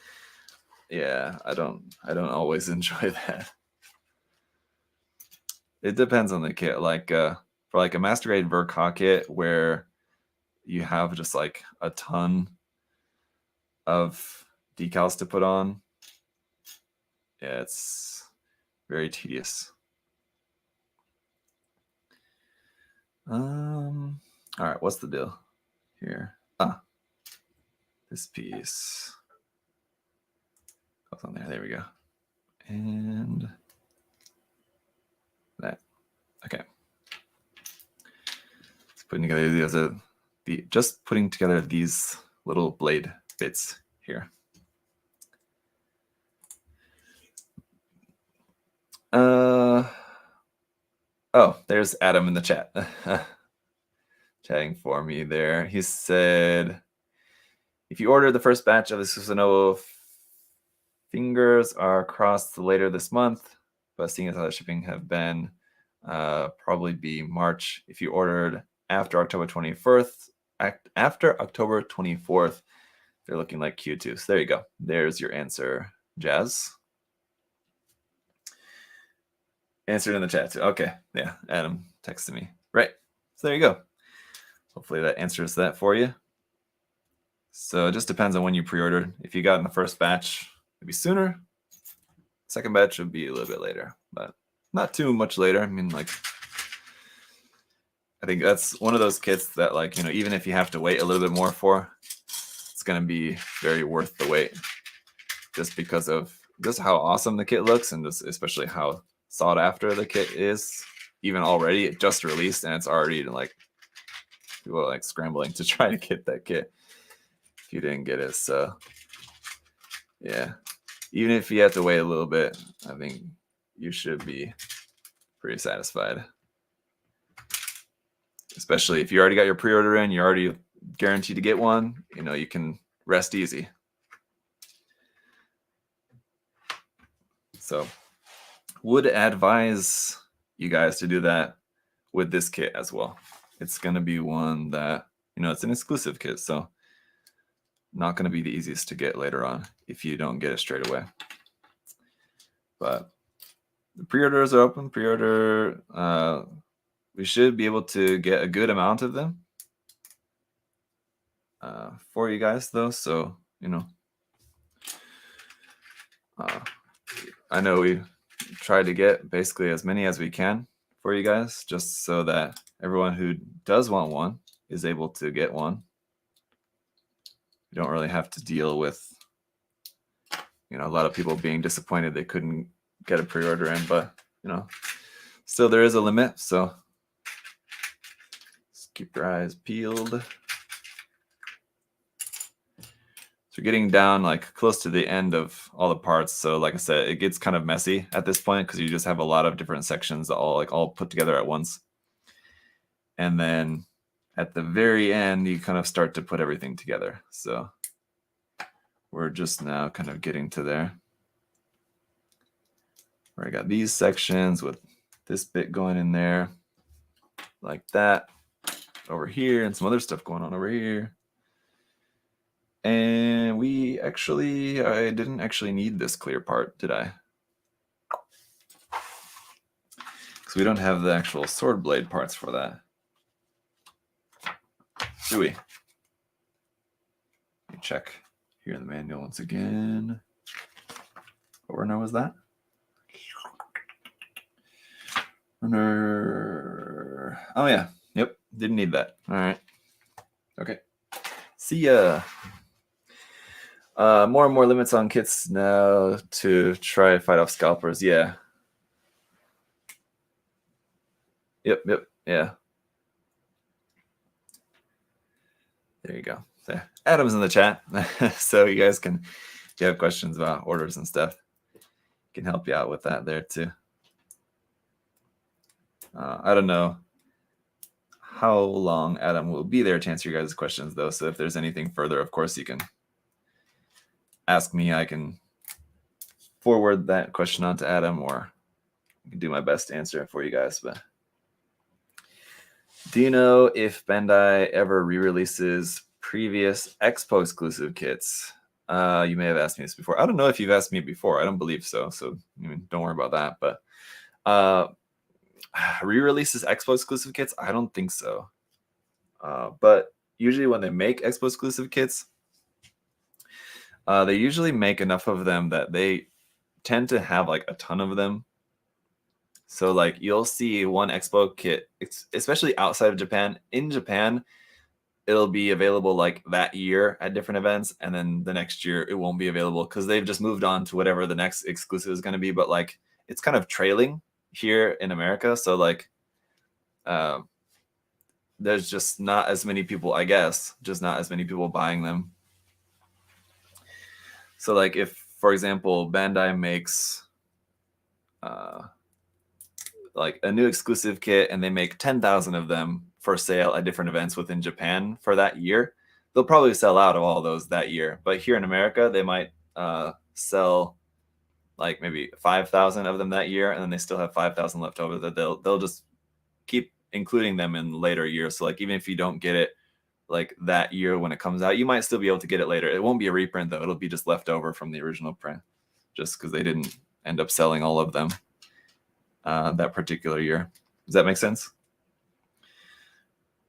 yeah, I don't always enjoy that. It depends on the kit. Like for like a master grade Verka kit where you have just like a ton of decals to put on, yeah, it's very tedious. All right, what's the deal here? This piece goes on there. There we go. And that. Okay. Putting together just putting together these little blade bits here. Oh, there's Adam in the chat. Chatting for me there. He said, if you order the first batch of the Susanoo, fingers are crossed later this month, but seeing as how the shipping have been, probably be March. If you ordered after October 24th, they're looking like Q2. So there you go. There's your answer, Jazz. Answered in the chat too. Okay, yeah, Adam texted me. Right, so there you go. Hopefully that answers that for you. So it just depends on when you pre-ordered. If you got in the first batch, it'd be sooner. Second batch would be a little bit later, but not too much later. I mean, like, I think that's one of those kits that, like, even if you have to wait a little bit more for, it's going to be very worth the wait, just because of just how awesome the kit looks, and just especially how sought after the kit is. Even already, it just released, and it's already like people are like scrambling to try to get that kit if you didn't get it. So yeah, even if you have to wait a little bit, I think you should be pretty satisfied. Especially if you already got your pre-order in, you're already guaranteed to get one, you can rest easy. So would advise you guys to do that with this kit as well. It's going to be one that, it's an exclusive kit, so not going to be the easiest to get later on if you don't get it straight away. But the pre-orders are open. Pre-order, we should be able to get a good amount of them for you guys, though. So, I know we try to get basically as many as we can for you guys, just so that everyone who does want one is able to get one. You don't really have to deal with, a lot of people being disappointed they couldn't get a pre-order in, but, still there is a limit. So just keep your eyes peeled. It's So getting down like close to the end of all the parts. So like I said, it gets kind of messy at this point because you just have a lot of different sections that all put together at once. And then at the very end, you kind of start to put everything together. So we're just now kind of getting to there. Where I got these sections with this bit going in there like that over here and some other stuff going on over here. And I didn't actually need this clear part, did I? Because we don't have the actual sword blade parts for that. Do we? Let me check here in the manual once again. What runner was that? Runner. Oh yeah. Yep. Didn't need that. All right. Okay. See ya. More and more limits on kits now to try to fight off scalpers. Yeah. Yep. Yeah. There you go. There. Adam's in the chat. So you guys can, if you have questions about orders and stuff, can help you out with that there too. I don't know how long Adam will be there to answer your guys' questions though. So if there's anything further, of course, you can ask me. I can forward that question on to Adam, or I can do my best to answer it for you guys. But do you know if Bandai ever re-releases previous Expo exclusive kits? You may have asked me this before. I don't know if you've asked me before. I don't believe so. So don't worry about that. But re-releases Expo exclusive kits? I don't think so. But usually when they make Expo exclusive kits, they usually make enough of them that they tend to have like a ton of them. So like you'll see one Expo kit, especially outside of Japan. In Japan, it'll be available like that year at different events, and then the next year it won't be available because they've just moved on to whatever the next exclusive is going to be. But like it's kind of trailing here in America, so like there's just not as many people, I guess, just not as many people buying them. So like if, for example, Bandai makes like a new exclusive kit and they make 10,000 of them for sale at different events within Japan for that year, they'll probably sell out of all those that year. But here in America, they might sell like maybe 5,000 of them that year, and then they still have 5,000 left over that they'll just keep including them in later years. So like even if you don't get it like that year when it comes out, you might still be able to get it later. It won't be a reprint though. It'll be just left over from the original print, just because they didn't end up selling all of them that particular year. Does that make sense?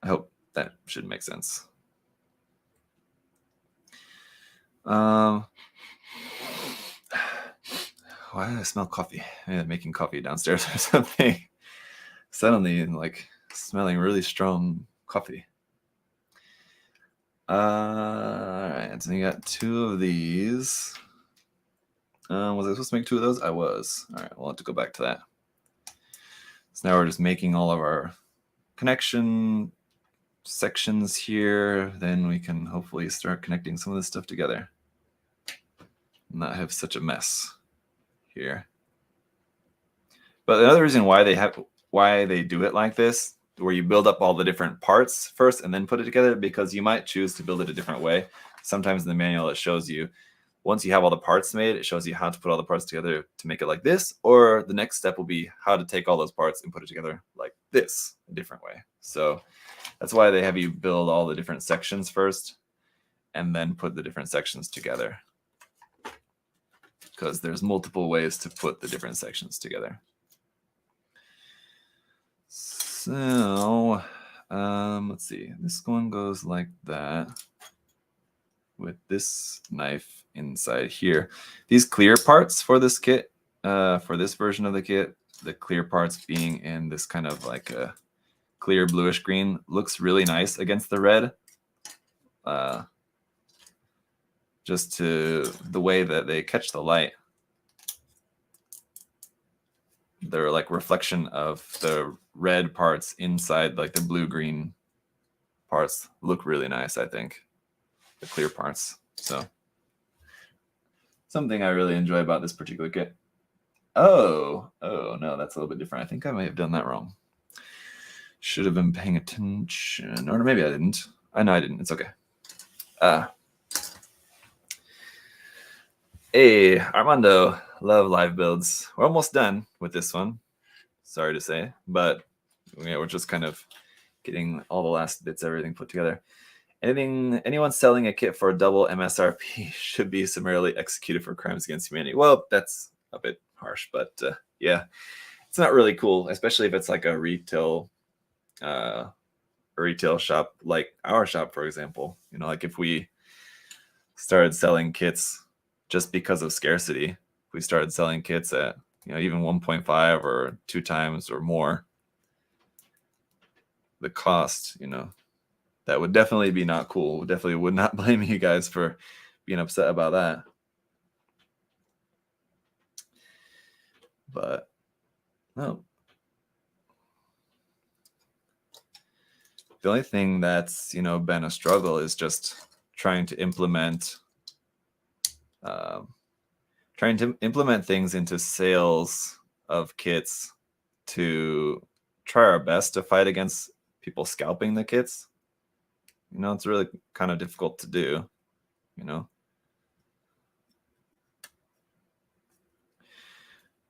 I hope that should make sense. Why do I smell coffee? Maybe I'm making coffee downstairs or something. Suddenly, like smelling really strong coffee. All right, so you got 2 of these. Was I supposed to make 2 of those? I was. All right, we'll have to go back to that. So now we're just making all of our connection sections here. Then we can hopefully start connecting some of this stuff together and not have such a mess here. But another reason why they do it like this, where you build up all the different parts first and then put it together, because you might choose to build it a different way. Sometimes in the manual it shows you, once you have all the parts made, it shows you how to put all the parts together to make it like this, or the next step will be how to take all those parts and put it together like this, a different way. So that's why they have you build all the different sections first and then put the different sections together, because there's multiple ways to put the different sections together. So let's see, this one goes like that with this knife inside here. These clear parts for this kit, for this version of the kit, the clear parts being in this kind of like a clear bluish green, looks really nice against the red. Just to the way that they catch the light. They're like reflection of the red parts inside, like the blue-green parts look really nice, I think. The clear parts. So something I really enjoy about this particular kit. Oh no, that's a little bit different. I think I may have done that wrong. Should have been paying attention, or maybe I didn't. I know I didn't. It's okay. Hey, Armando, love live builds. We're almost done with this one. Sorry to say, but yeah, we're just kind of getting all the last bits, everything put together. Anyone selling a kit for a double MSRP should be summarily executed for crimes against humanity. Well, that's a bit harsh, but yeah, it's not really cool, especially if it's like a retail shop like our shop, for example. You know, like if we started selling kits just because of scarcity, if we started selling kits at, you know, even 1.5 or 2 times or more the cost, you know, that would definitely be not cool. Definitely would not blame you guys for being upset about that. But no. The only thing that's, you know, been a struggle is just trying to implement things into sales of kits to try our best to fight against people scalping the kits. You know, it's really kind of difficult to do, you know.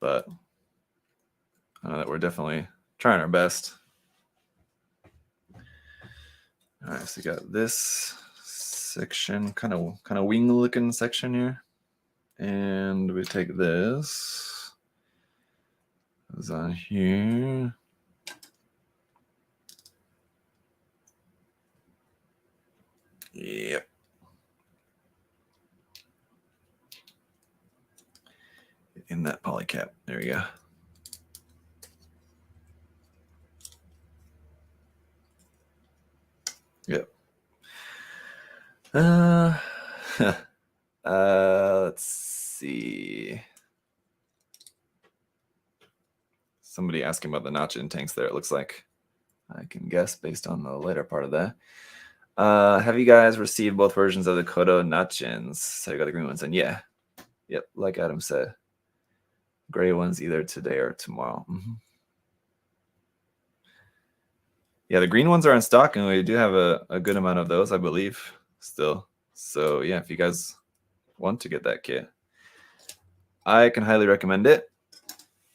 But I know that we're definitely trying our best. All right, so you got this section, kind of wing looking section here. And we take this. Goes on here. Yep. In that polycap. There we go. Yep. Let's see. Somebody asking about the notch-in tanks there, it looks like. I can guess based on the later part of that. Have you guys received both versions of the Kodo notch-ins? So you got the green ones, and yeah. Yep, like Adam said. Gray ones either today or tomorrow. Mm-hmm. Yeah, the green ones are in stock, and we do have a good amount of those, I believe, still. So yeah, if you guys want to get that kit, I can highly recommend it.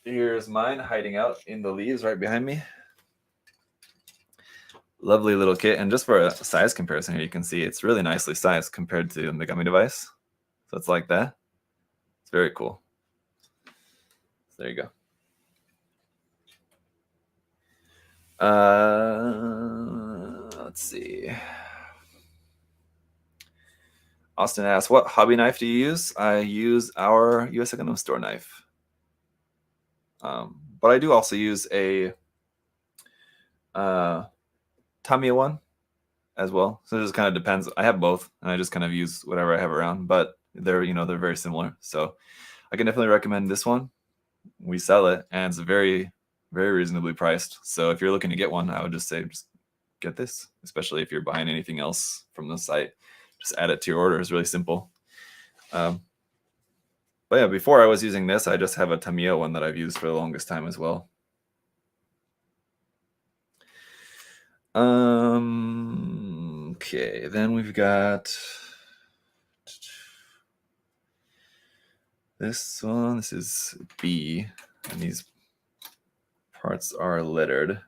Here's mine hiding out in the leaves right behind me. Lovely little kit, and just for a size comparison here, you can see it's really nicely sized compared to the Megami device. So it's like that. It's very cool. So there you go. Let's see. Austin asks, what hobby knife do you use? I use our USA Gundam Store knife. But I do also use a Tamiya one as well. So it just kind of depends. I have both, and I just kind of use whatever I have around. But they're, you know, they're very similar. So I can definitely recommend this one. We sell it, and it's very, very reasonably priced. So if you're looking to get one, I would just say just get this, especially if you're buying anything else from the site. Just add it to your order. It's really simple. But yeah, before I was using this, I just have a Tamiya one that I've used for the longest time as well. Okay, then we've got this one. This is B, and these parts are lettered.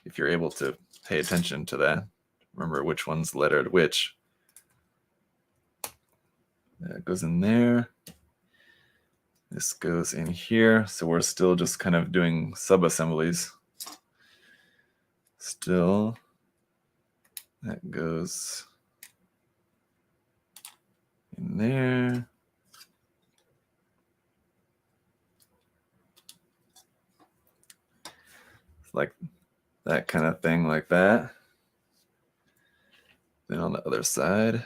If you're able to pay attention to that, remember which one's lettered which. That goes in there. This goes in here. So we're still just kind of doing sub-assemblies. Still, that goes in there. It's like that kind of thing, like that. Then on the other side,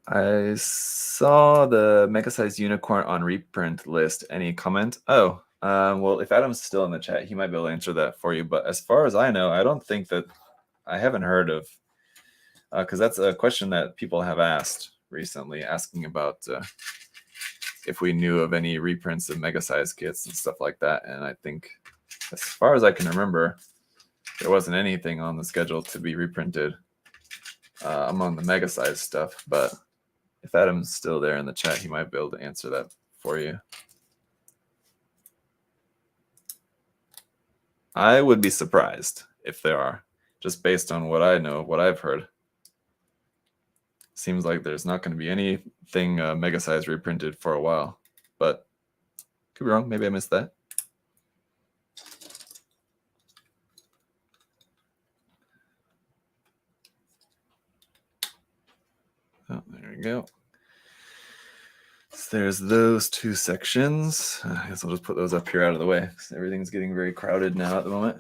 I saw the Mega Size Unicorn on reprint list. Any comment? Oh, well, if Adam's still in the chat, he might be able to answer that for you. But as far as I know, I don't think that I haven't heard of because that's a question that people have asked recently, asking about if we knew of any reprints of mega size kits and stuff like that. And I think, as far as I can remember, there wasn't anything on the schedule to be reprinted among the mega size stuff. But if Adam's still there in the chat, he might be able to answer that for you. I would be surprised if there are, just based on what I know, what I've heard. Seems like there's not going to be anything mega size reprinted for a while, but could be wrong. Maybe I missed that. Oh, there we go. So there's those two sections. I guess I'll just put those up here out of the way because everything's getting very crowded now at the moment.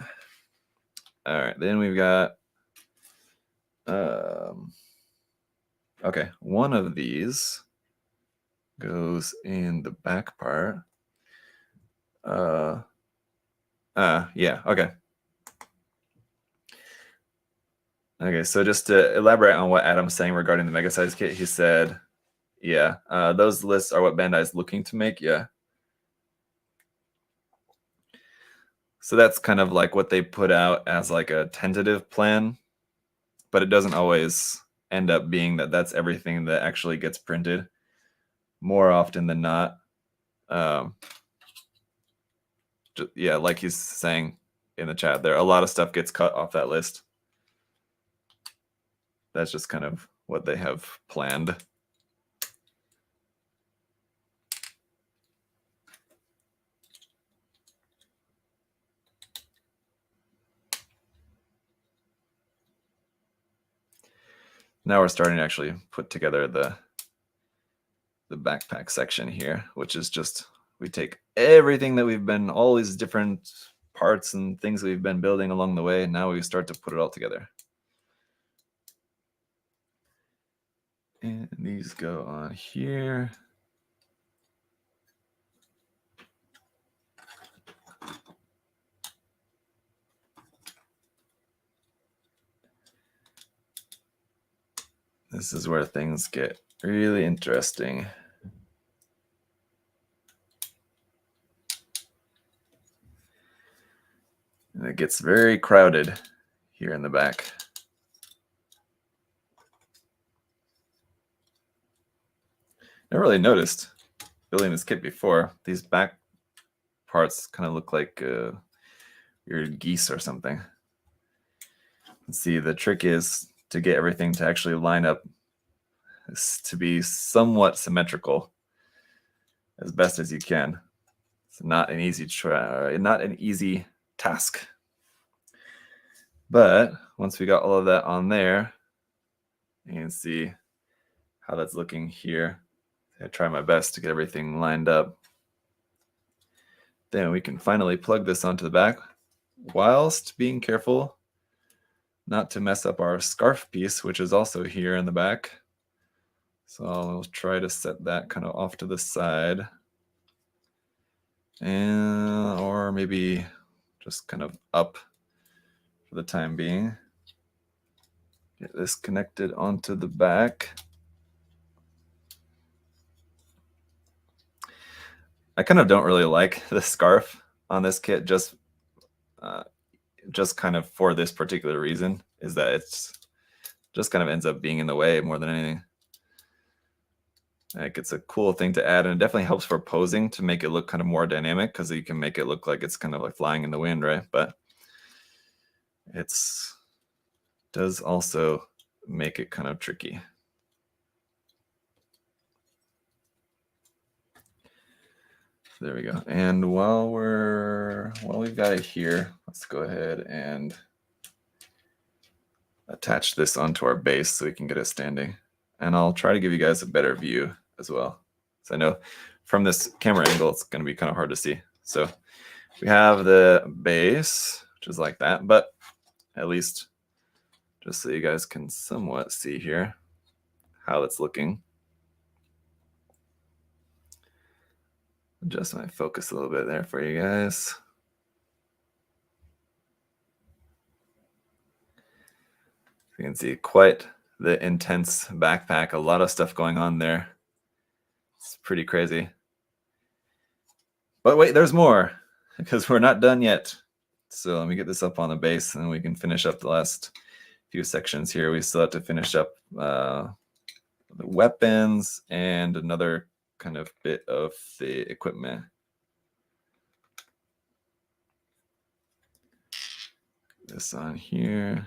All right, then we've got okay, one of these goes in the back part. Yeah, okay. Okay, so just to elaborate on what Adam's saying regarding the mega size kit, he said, yeah, those lists are what Bandai's looking to make, yeah. So that's kind of like what they put out as like a tentative plan, but it doesn't always end up being that that's everything that actually gets printed. More often than not, yeah, like he's saying in the chat there, a lot of stuff gets cut off that list. That's just kind of what they have planned. Now we're starting to actually put together the backpack section here, which is just, we take everything that we've been, all these different parts and things that we've been building along the way, and now we start to put it all together. And these go on here. This is where things get really interesting. And it gets very crowded here in the back. Never really noticed building this kit before. These back parts kind of look like weird geese or something. Let's see, the trick is to get everything to actually line up, to be somewhat symmetrical as best as you can. It's not an easy task. But once we got all of that on there, you can see how that's looking here. I try my best to get everything lined up. Then we can finally plug this onto the back whilst being careful not to mess up our scarf piece, which is also here in the back. So I'll try to set that kind of off to the side. And, or maybe just kind of up for the time being. Get this connected onto the back. I kind of don't really like the scarf on this kit, just kind of for this particular reason, is that it's just kind of ends up being in the way more than anything. Like, it's a cool thing to add, and it definitely helps for posing to make it look kind of more dynamic, because you can make it look like it's kind of like flying in the wind, right? But it's does also make it kind of tricky. There we go. And while we've got it here, let's go ahead and attach this onto our base so we can get it standing. And I'll try to give you guys a better view as well. So I know from this camera angle, it's going to be kind of hard to see. So we have the base, which is like that, but at least just so you guys can somewhat see here how it's looking. Adjust my focus a little bit there for you guys. You can see quite the intense backpack. A lot of stuff going on there. It's pretty crazy. But wait, there's more because we're not done yet. So let me get this up on the base and we can finish up the last few sections here. We still have to finish up the weapons and another kind of bit of the equipment. This on here.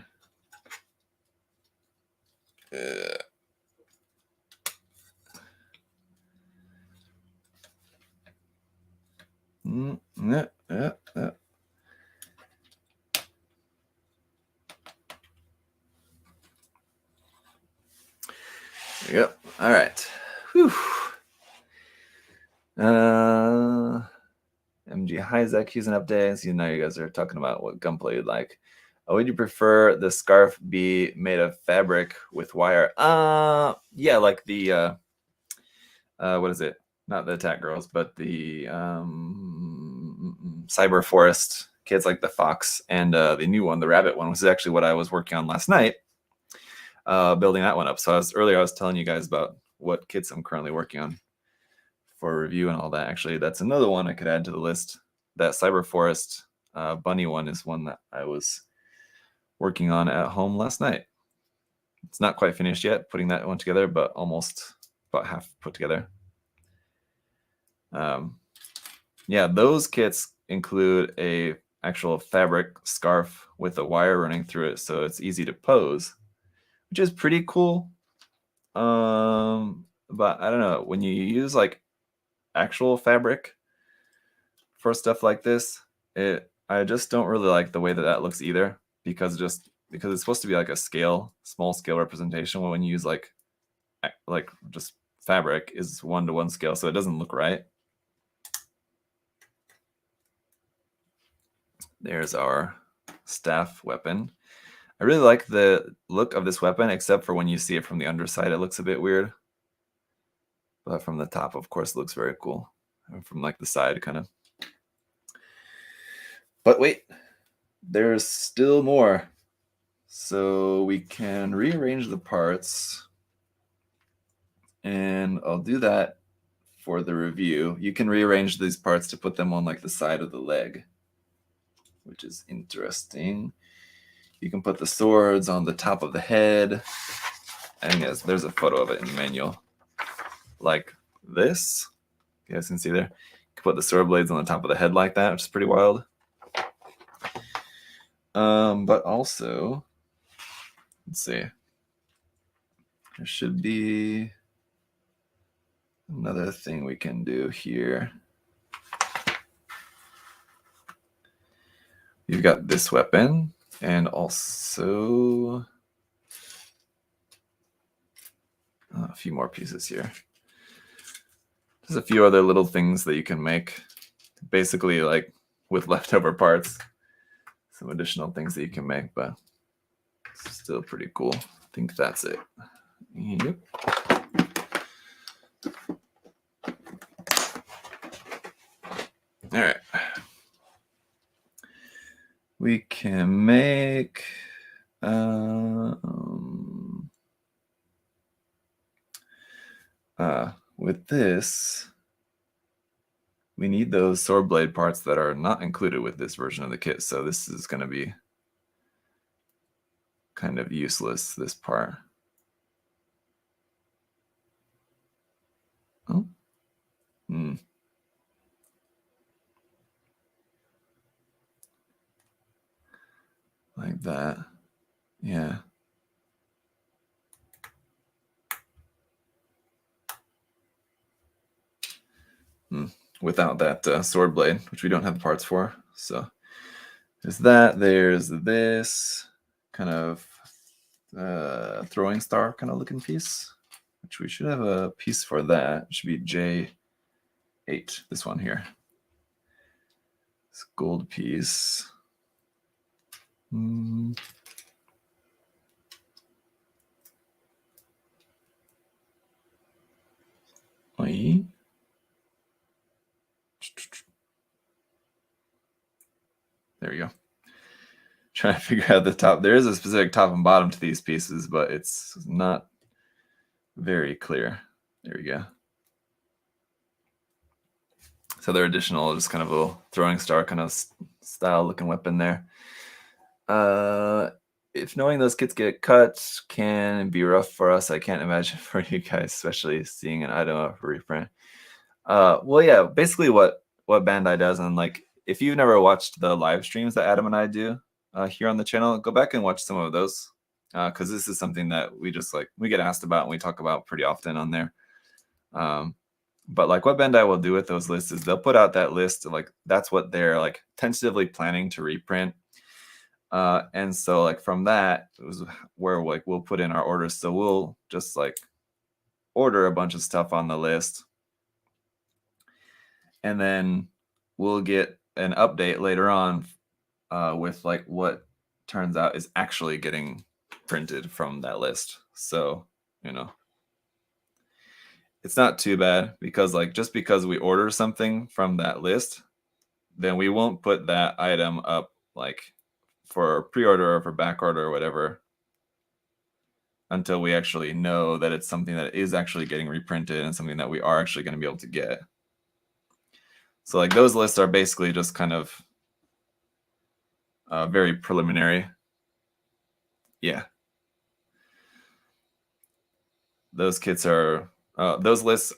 Yep. All right. Whew. MG Hyzek using updates. You know, you guys are talking about what gunplay you'd like. Would you prefer the scarf be made of fabric with wire? Yeah, like the what is it? Not the Attack Girls, but the Cyber Forest kids, like the Fox, and the new one, the Rabbit one, was actually what I was working on last night, building that one up. So earlier I was telling you guys about what kits I'm currently working on for review and all that. Actually, that's another one I could add to the list. That Cyber Forest bunny one is one that I was working on at home last night. It's not quite finished yet, putting that one together, but almost about half put together. Yeah, those kits include a actual fabric scarf with a wire running through it, so it's easy to pose, which is pretty cool. But I don't know, when you use like actual fabric for stuff like this, I just don't really like the way that looks either, because it's supposed to be like a small scale representation. When you use like just fabric is 1-to-1 scale, so it doesn't look right. There's our staff weapon. I really like the look of this weapon, except for when you see it from the underside, it looks a bit weird. But from the top, of course, it looks very cool. And from like the side, kind of. But wait, there's still more. So we can rearrange the parts. And I'll do that for the review. You can rearrange these parts to put them on like the side of the leg, which is interesting. You can put the swords on the top of the head. And yes, there's a photo of it in the manual. Like this. You guys can see there. You can put the sword blades on the top of the head like that, which is pretty wild. But also, let's see. There should be another thing we can do here. You've got this weapon, and also a few more pieces here. There's a few other little things that you can make, basically like with leftover parts. Some additional things that you can make, but it's still pretty cool. I think that's it. Yep. All right. We can make with this, we need those sword blade parts that are not included with this version of the kit. So this is going to be kind of useless, this part. Oh. Like that. Yeah. Without that sword blade, which we don't have the parts for. So there's that. There's this kind of throwing star kind of looking piece, which we should have a piece for that. It should be J8, this one here. This gold piece. There we go. trying to figure out the top. There is a specific top and bottom to these pieces, but it's not very clear. There we go. So they're additional, just kind of a little throwing star kind of style looking weapon there. If knowing those kits get cut can be rough for us, I can't imagine for you guys, especially seeing an item of reprint. Well, yeah, basically what Bandai does, and like if you've never watched the live streams that Adam and I do here on the channel, go back and watch some of those because this is something that we just like we get asked about and we talk about pretty often on there. But like what Bandai will do with those lists is they'll put out that list of like that's what they're like tentatively planning to reprint. And so like from that was where like we'll put in our orders. So we'll just like order a bunch of stuff on the list. And then we'll get an update later on with like what turns out is actually getting printed from that list. So, you know, it's not too bad because like just because we order something from that list, then we won't put that item up like for pre-order or for back order or whatever until we actually know that it's something that is actually getting reprinted and something that we are actually going to be able to get. So like those lists are basically just kind of very preliminary. Yeah. Those kits are, those lists,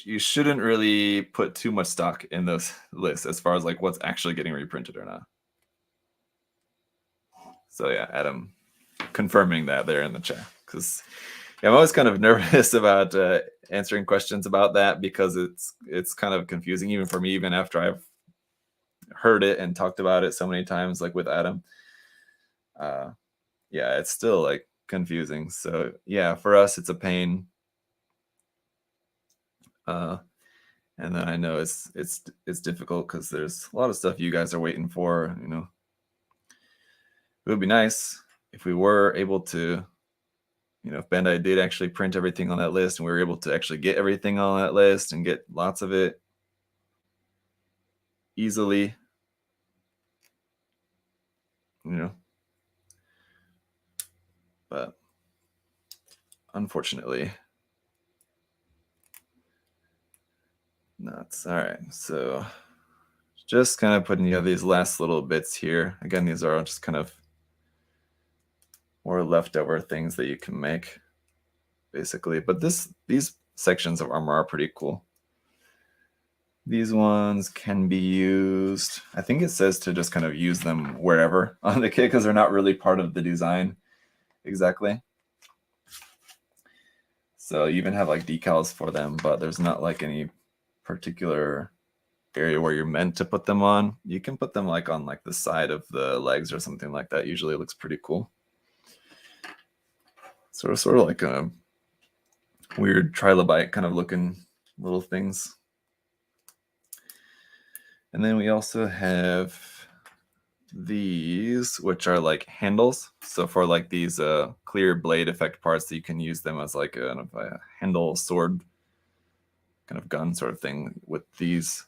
you shouldn't really put too much stock in those lists as far as like what's actually getting reprinted or not. So yeah, Adam confirming that there in the chat because I'm always kind of nervous about answering questions about that because it's kind of confusing even for me, even after I've heard it and talked about it so many times, like with Adam. Yeah, it's still like confusing. So yeah, for us, it's a pain. And then I know it's difficult because there's a lot of stuff you guys are waiting for. You know, it would be nice if we were able to. You know, if Bandai did actually print everything on that list and we were able to actually get everything on that list and get lots of it easily, you know, but unfortunately, nuts. All right, so just kind of putting together these last little bits here. Again, these are just kind of more leftover things that you can make, basically. But these sections of armor are pretty cool. These ones can be used. I think it says to just kind of use them wherever on the kit because they're not really part of the design exactly. So you even have like decals for them, but there's not like any particular area where you're meant to put them on. You can put them like on like the side of the legs or something like that. Usually it looks pretty cool. Sort of like a weird trilobite kind of looking little things. And then we also have these, which are like handles. So for like these clear blade effect parts, that you can use them as like a handle sword kind of gun sort of thing with these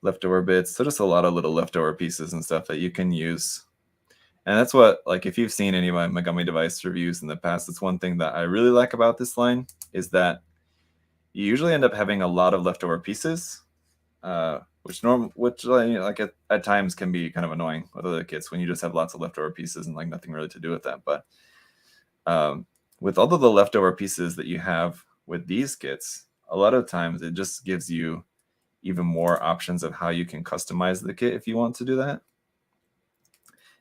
leftover bits. So just a lot of little leftover pieces and stuff that you can use. And that's what, like, if you've seen any of my Megami device reviews in the past, it's one thing that I really like about this line is that you usually end up having a lot of leftover pieces, which like at times can be kind of annoying with other kits when you just have lots of leftover pieces and like nothing really to do with that. But with all of the leftover pieces that you have with these kits, a lot of times it just gives you even more options of how you can customize the kit if you want to do that.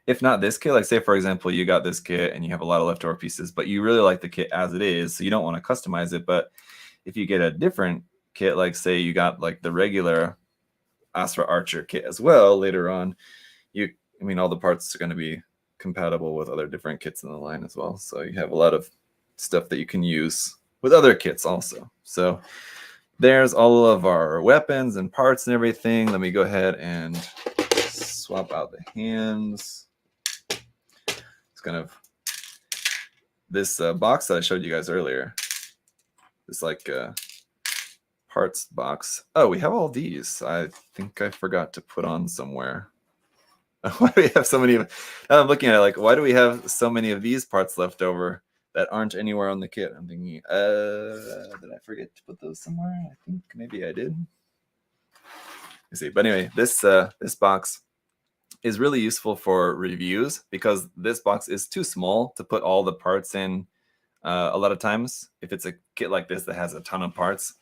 If not this kit, like say for example, you got this kit and you have a lot of leftover pieces, but you really like the kit as it is, so you don't want to customize it. But if you get a different kit, like say you got like the regular Asra Archer kit as well later on, all the parts are going to be compatible with other different kits in the line as well. So you have a lot of stuff that you can use with other kits also. So there's all of our weapons and parts and everything. Let me go ahead and swap out the hands. It's kind of this box that I showed you guys earlier. This like parts box. Oh, we have all these. I think I forgot to put on somewhere. Why do we have so many? Now I'm looking at it like, why do we have so many of these parts left over that aren't anywhere on the kit? I'm thinking, did I forget to put those somewhere? I think maybe I did. You see, but anyway, this box is really useful for reviews because this box is too small to put all the parts in. A lot of times, if it's a kit like this that has a ton of parts,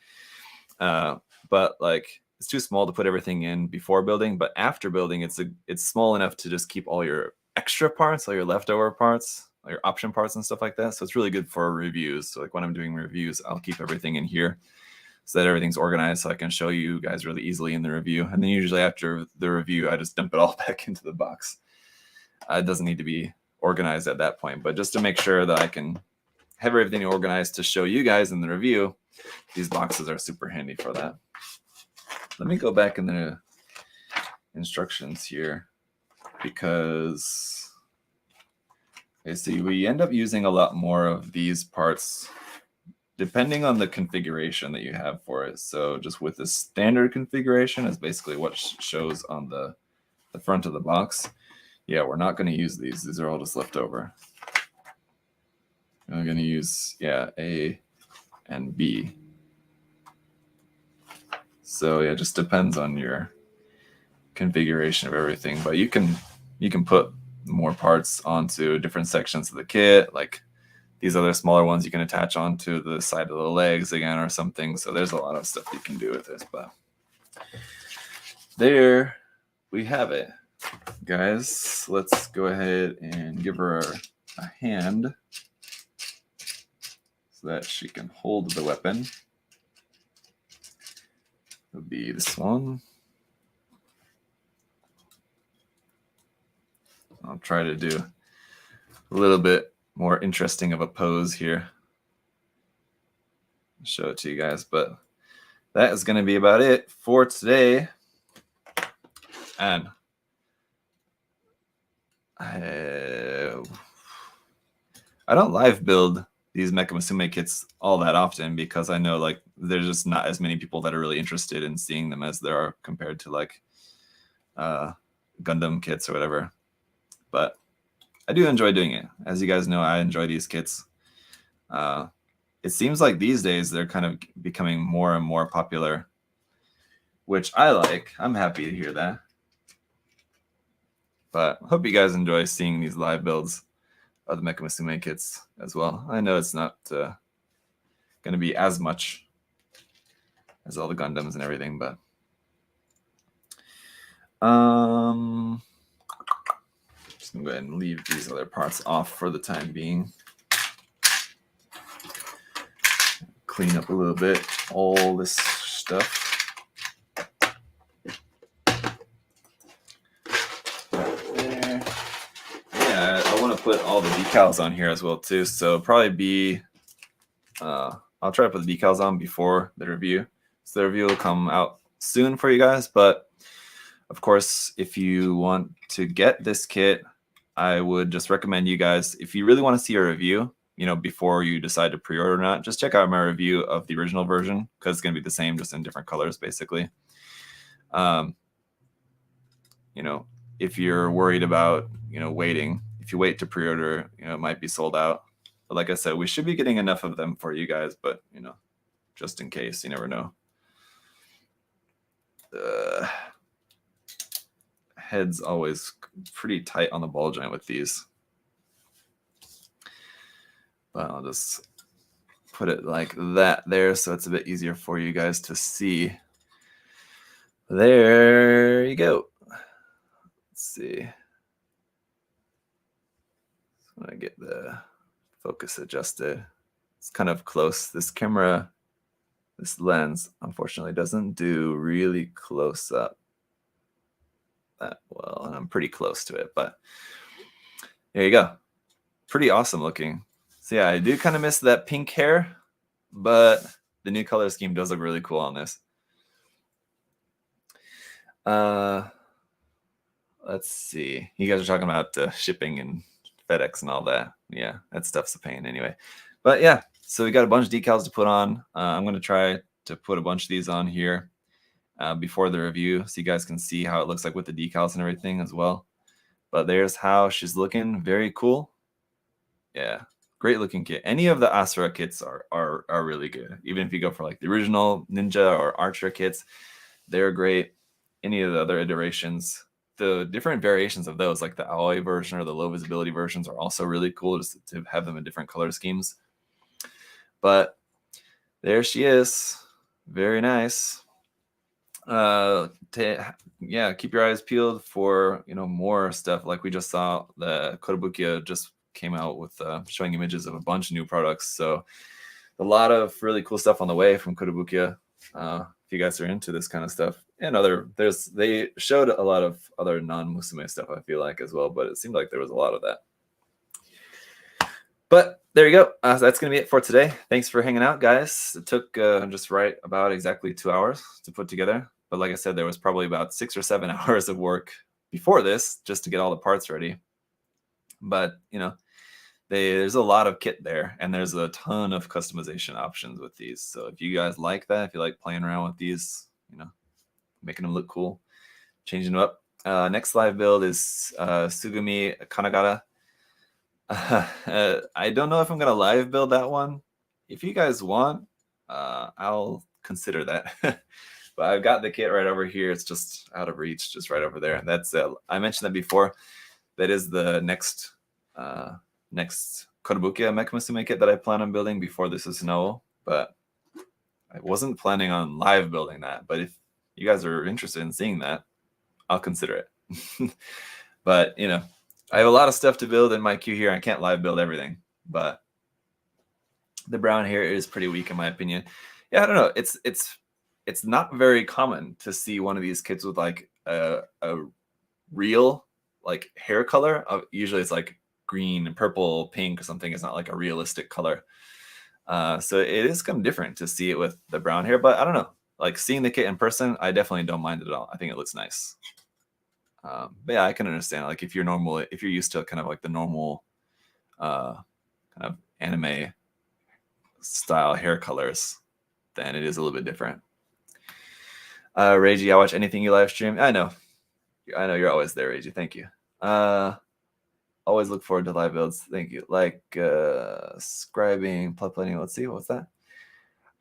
but like it's too small to put everything in before building. But after building, it's small enough to just keep all your extra parts, all your leftover parts, all your option parts and stuff like that. So it's really good for reviews. So like when I'm doing reviews, I'll keep everything in here so that everything's organized, so I can show you guys really easily in the review. And then usually after the review, I just dump it all back into the box. It doesn't need to be organized at that point, but just to make sure that I can have everything organized to show you guys in the review, these boxes are super handy for that. Let me go back in the instructions here because okay, see, we end up using a lot more of these parts depending on the configuration that you have for it. So just with the standard configuration is basically what shows on the front of the box. Yeah, we're not going to use these. These are all just left over. I'm going to use, yeah, A and B. So yeah, it just depends on your configuration of everything. But you can put more parts onto different sections of the kit, like these other smaller ones you can attach onto the side of the legs again or something. So there's a lot of stuff you can do with this. But there we have it, guys. Let's go ahead and give her a hand so that she can hold the weapon. It'll be this one. I'll try to do a little bit more interesting of a pose here. I'll show it to you guys, but that is going to be about it for today. And I don't live build these Mecha Musume kits all that often because I know like there's just not as many people that are really interested in seeing them as there are compared to like Gundam kits or whatever. But I do enjoy doing it. As you guys know, I enjoy these kits. It seems like these days they're kind of becoming more and more popular, which I like. I'm happy to hear that. But I hope you guys enjoy seeing these live builds of the Mecha Musume kits as well. I know it's not going to be as much as all the Gundams and everything, but just going to go ahead and leave these other parts off for the time being. Clean up a little bit all this stuff. There. Yeah, I want to put all the decals on here as well too. So probably be, I'll try to put the decals on before the review. So the review will come out soon for you guys. But of course, if you want to get this kit, I would just recommend you guys, if you really want to see a review, you know, before you decide to pre-order or not, just check out my review of the original version because it's going to be the same, just in different colors, basically. You know, if you're worried about, you know, waiting, if you wait to pre-order, you know, it might be sold out. But like I said, we should be getting enough of them for you guys, but, you know, just in case, you never know. Head's always pretty tight on the ball joint with these. But I'll just put it like that there so it's a bit easier for you guys to see. There you go. Let's see. So when I get the focus adjusted, it's kind of close. This camera, this lens, unfortunately, doesn't do really close up that well, and I'm pretty close to it, but there you go. Pretty awesome looking. So yeah, I do kind of miss that pink hair, but the new color scheme does look really cool on this. Let's see. You guys are talking about shipping and FedEx and all that. Yeah, that stuff's a pain anyway. But yeah, so we got a bunch of decals to put on. I'm going to try to put a bunch of these on here before the review so you guys can see how it looks like with the decals and everything as well. But there's how she's looking. Very cool. Yeah, great looking kit. Any of the Asra kits are really good. Even if you go for like the original Ninja or Archer kits, they're great. Any of the other iterations, the different variations of those, like the alloy version or the low visibility versions, are also really cool just to have them in different color schemes. But there she is. Very nice. Yeah, keep your eyes peeled for more stuff. Like we just saw, the Kotobukiya just came out with showing images of a bunch of new products. So a lot of really cool stuff on the way from Kotobukiya. If you guys are into this kind of stuff, and they showed a lot of other non-musume stuff, I feel like, as well, but it seemed like there was a lot of that. But there you go. That's going to be it for today. Thanks for hanging out, guys. It took just right about exactly 2 hours to put together. But like I said, there was probably about 6 or 7 hours of work before this just to get all the parts ready. But, there's a lot of kit there, and there's a ton of customization options with these. So if you guys like that, if you like playing around with these, making them look cool, changing them up. Next live build is Sugumi Kanagara. I don't know if I'm gonna live build that one. If you guys want, I'll consider that. But I've got the kit right over here. It's just out of reach, just right over there. That's I mentioned that before. That is the next Kotobukiya Mech kit that I plan on building before this is snow. But I wasn't planning on live building that. But if you guys are interested in seeing that, I'll consider it. But I have a lot of stuff to build in my queue here. I can't live build everything, but the brown hair is pretty weak in my opinion. Yeah, I don't know. It's not very common to see one of these kits with like a real like hair color. Usually it's like green, purple, pink or something. It's not like a realistic color. So it is kind of different to see it with the brown hair, but I don't know. Like seeing the kit in person, I definitely don't mind it at all. I think it looks nice. But yeah, I can understand. Like if you're used to kind of like the normal kind of anime style hair colors, then it is a little bit different. Reiji, I watch anything you live stream. I know you're always there, Reiji. Thank you. Always look forward to live builds. Thank you. Like scribing, plug planning. Let's see, what's that?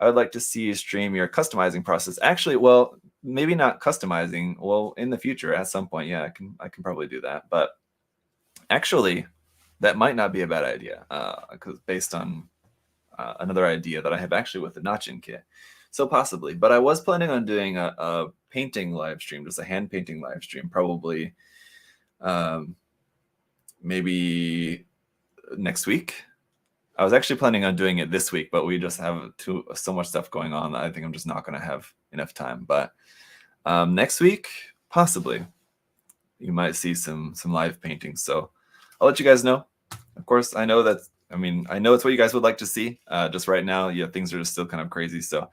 I would like to see you stream your customizing process. Actually, well, maybe not customizing. Well, in the future, at some point, yeah, I can probably do that. But actually, that might not be a bad idea, because based on another idea that I have actually with the Notchin kit. So possibly. But I was planning on doing a painting live stream, just a hand painting live stream, probably maybe next week. I was actually planning on doing it this week, but we just have so much stuff going on that I think I'm just not going to have enough time. But next week, possibly, you might see some live paintings. So I'll let you guys know. Of course, I know it's what you guys would like to see. Just right now, yeah, things are just still kind of crazy. So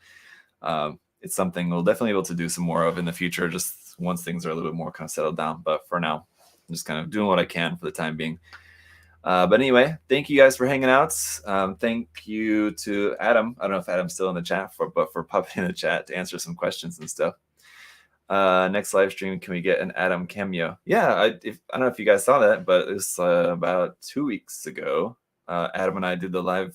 it's something we'll definitely be able to do some more of in the future, just once things are a little bit more kind of settled down. But for now, I'm just kind of doing what I can for the time being. But anyway, thank you guys for hanging out. Thank you to Adam. I don't know if Adam's still in the chat, but for popping in the chat to answer some questions and stuff. Next live stream, can we get an Adam cameo? Yeah, I don't know if you guys saw that, but it was about 2 weeks ago. Adam and I did the live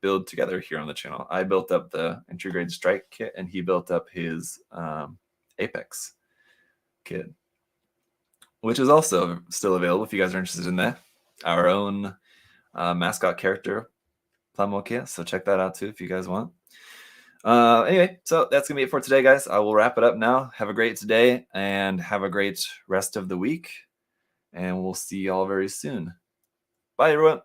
build together here on the channel. I built up the entry grade strike kit, and he built up his Apex kit, which is also still available if you guys are interested in that. Our own mascot character, Plamokia. So check that out too if you guys want. Anyway, so that's gonna be it for today, guys. I will wrap it up now. Have a great day and have a great rest of the week, and we'll see y'all very soon. Bye, everyone.